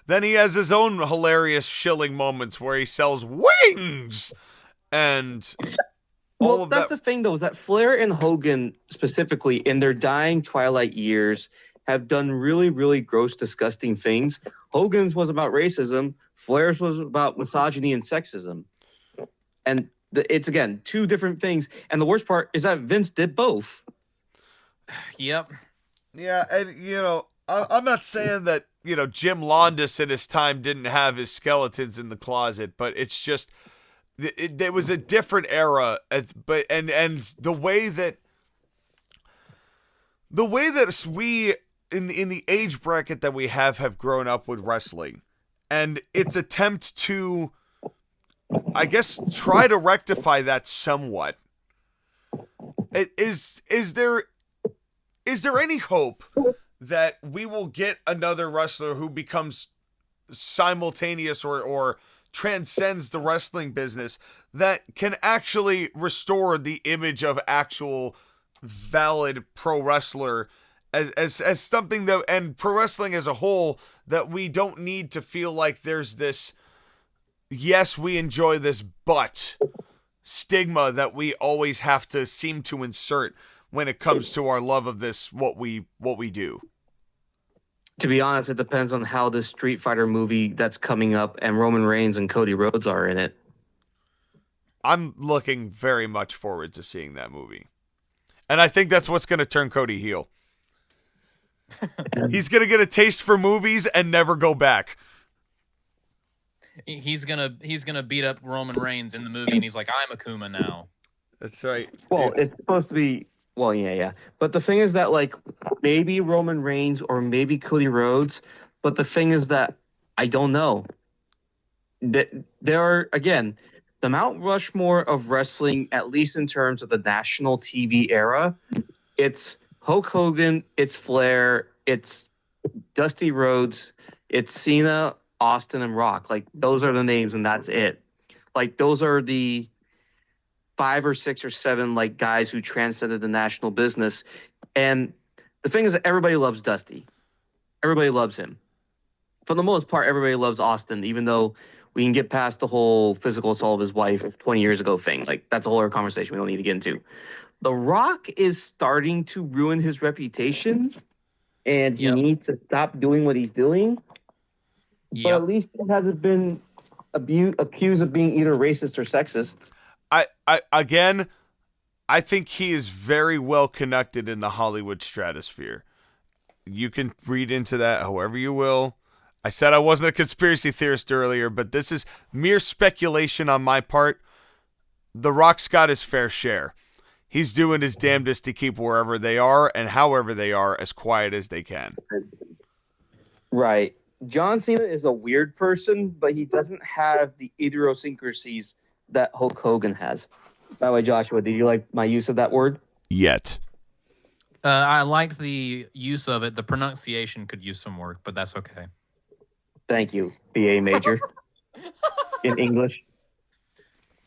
then he has his own hilarious shilling moments where he sells wings and all of that. That's the thing, though, is that Flair and Hogan, specifically in their dying twilight years, have done really, really gross, disgusting things. Hogan's was about racism. Flair's was about misogyny and sexism. And it's, again, two different things. And the worst part is that Vince did both. Yep. Yeah, and, I'm not saying that, Jim Londos in his time didn't have his skeletons in the closet, but it's just, there was a different era, but the way that we, in the age bracket that we have grown up with wrestling, and its attempt to, I guess, try to rectify that somewhat. Is there any hope that we will get another wrestler who becomes simultaneous or transcends the wrestling business that can actually restore the image of actual valid pro wrestler as something that, and pro wrestling as a whole, that we don't need to feel like there's this, yes, we enjoy this, but stigma that we always have to seem to insert when it comes to our love of this, what we do. To be honest, it depends on how this Street Fighter movie that's coming up and Roman Reigns and Cody Rhodes are in it. I'm looking very much forward to seeing that movie. And I think that's what's going to turn Cody heel. He's going to get a taste for movies and never go back. He's gonna beat up Roman Reigns in the movie, and he's like, "I'm Akuma now." That's right. Well, it's supposed to be. Well, yeah. But the thing is that, like, maybe Roman Reigns or maybe Cody Rhodes. But the thing is that I don't know. There are, again, the Mount Rushmore of wrestling, at least in terms of the national TV era. It's Hulk Hogan, it's Flair, it's Dusty Rhodes, it's Cena, Austin, and Rock. Like, those are the names, and that's it. Like, those are the 5 or 6 or 7 like guys who transcended the national business. And the thing is that everybody loves Dusty. Everybody loves him. For the most part, everybody loves Austin, even though we can get past the whole physical assault of his wife 20 years ago thing. Like, that's a whole other conversation we don't need to get into. The Rock is starting to ruin his reputation, and he needs to stop doing what he's doing. Yep. But at least he hasn't been accused of being either racist or sexist. I think he is very well connected in the Hollywood stratosphere. You can read into that however you will. I said I wasn't a conspiracy theorist earlier, but this is mere speculation on my part. The Rock's got his fair share. He's doing his damnedest to keep wherever they are and however they are as quiet as they can. Right. John Cena is a weird person, but he doesn't have the idiosyncrasies that Hulk Hogan has. By the way, Joshua, did you like my use of that word? Yet. I liked the use of it. The pronunciation could use some work, but that's okay. Thank you, BA major in English.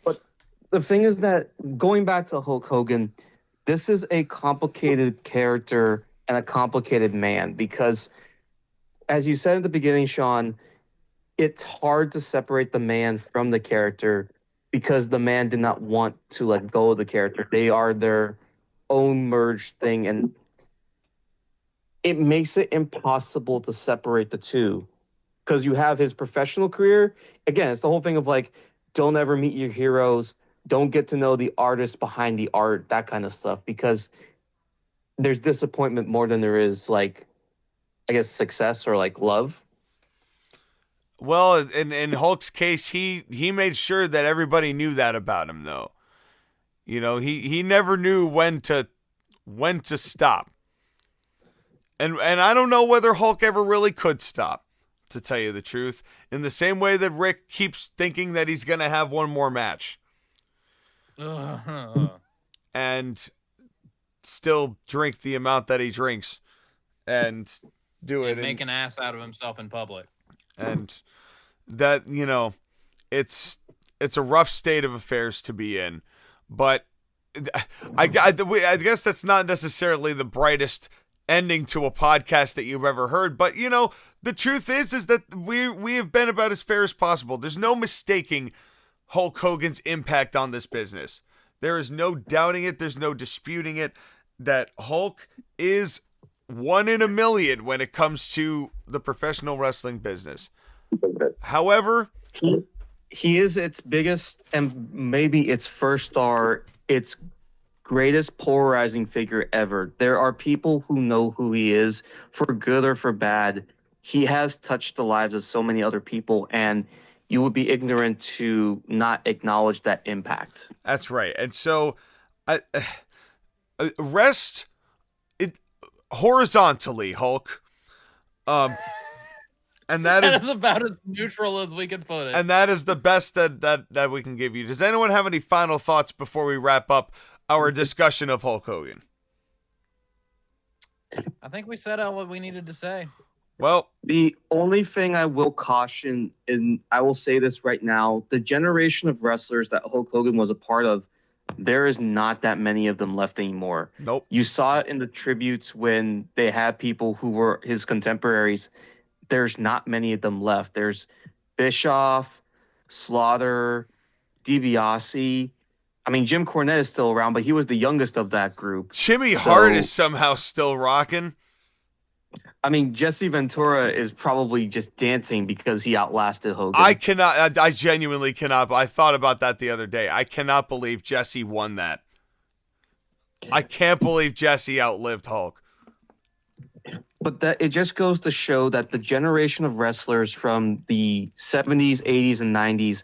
But the thing is that going back to Hulk Hogan, this is a complicated character and a complicated man because, as you said at the beginning, Sean, it's hard to separate the man from the character because the man did not want to let go of the character. They are their own merged thing, and it makes it impossible to separate the two. Because you have his professional career. Again, it's the whole thing of like, don't ever meet your heroes. Don't get to know the artist behind the art, that kind of stuff. Because there's disappointment more than there is, like, I guess, success or like love. Well, in Hulk's case, he made sure that everybody knew that about him, though. You know, he never knew when to stop. And I don't know whether Hulk ever really could stop, to tell you the truth. In the same way that Rick keeps thinking that he's going to have one more match. And still drink the amount that he drinks. And do it. And make an ass out of himself in public. And that, you know, it's a rough state of affairs to be in. But I guess that's not necessarily the brightest ending to a podcast that you've ever heard. But, you know, the truth is that we have been about as fair as possible. There's no mistaking Hulk Hogan's impact on this business. There is no doubting it. There's no disputing it. That Hulk is 1 in a million when it comes to the professional wrestling business. However, he is its biggest and maybe its first star, its greatest polarizing figure ever. There are people who know who he is, for good or for bad. He has touched the lives of so many other people, and you would be ignorant to not acknowledge that impact. That's right. And so, rest it horizontally, Hulk. And that is about as neutral as we can put it. And that is the best that we can give you. Does anyone have any final thoughts before we wrap up our discussion of Hulk Hogan? I think we said all what we needed to say. Well, the only thing I will caution, and I will say this right now, the generation of wrestlers that Hulk Hogan was a part of, there is not that many of them left anymore. Nope. You saw it in the tributes when they had people who were his contemporaries. There's not many of them left. There's Bischoff, Slaughter, DiBiase. I mean, Jim Cornette is still around, but he was the youngest of that group. Jimmy Hart is somehow still rocking. I mean, Jesse Ventura is probably just dancing because he outlasted Hogan. I genuinely cannot. I thought about that the other day. I cannot believe Jesse won that. I can't believe Jesse outlived Hulk. But that it just goes to show that the generation of wrestlers from the 70s, 80s, and 90s,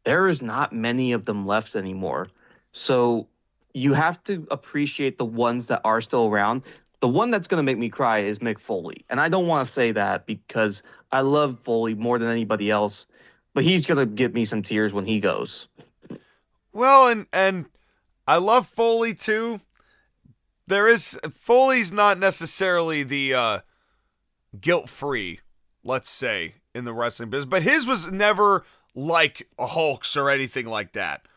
there is not many of them left anymore. So you have to appreciate the ones that are still around. The one that's going to make me cry is Mick Foley. And I don't want to say that because I love Foley more than anybody else, but he's going to give me some tears when he goes. Well, and I love Foley too. Foley's not necessarily the guilt-free, let's say, in the wrestling business, but his was never like a Hulk's or anything like that.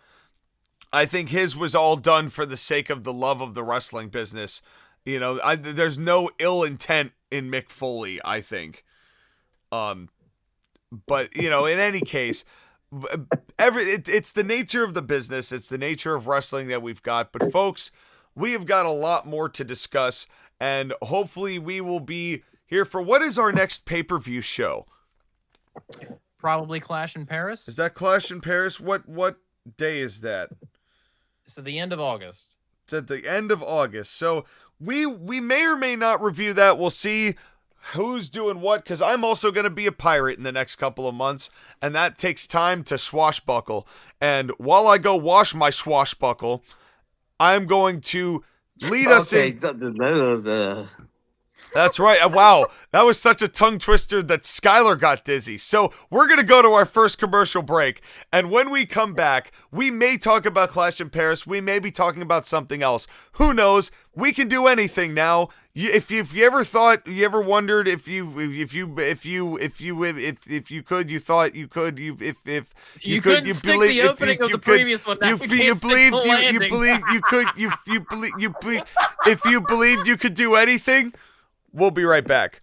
I think his was all done for the sake of the love of the wrestling business. You know, there's no ill intent in Mick Foley, I think. But, you know, in any case, it's the nature of the business. It's the nature of wrestling that we've got. But, folks, we have got a lot more to discuss, and hopefully we will be here for what is our next pay-per-view show? Probably Clash in Paris. Is that Clash in Paris? What day is that? It's at the end of August. It's at the end of August. So we may or may not review that. We'll see who's doing what, because I'm also going to be a pirate in the next couple of months, and that takes time to swashbuckle. And while I go wash my swashbuckle, I'm going to lead us in. That's right. Wow, that was such a tongue twister that Skylar got dizzy. So we're going to go to our first commercial break. And when we come back, we may talk about Clash in Paris. We may be talking about something else. Who knows? We can do anything now. If you ever thought, you ever wondered if you could, you thought you could, you couldn't stick the opening of the previous one. If you believed you could do anything. We'll be right back.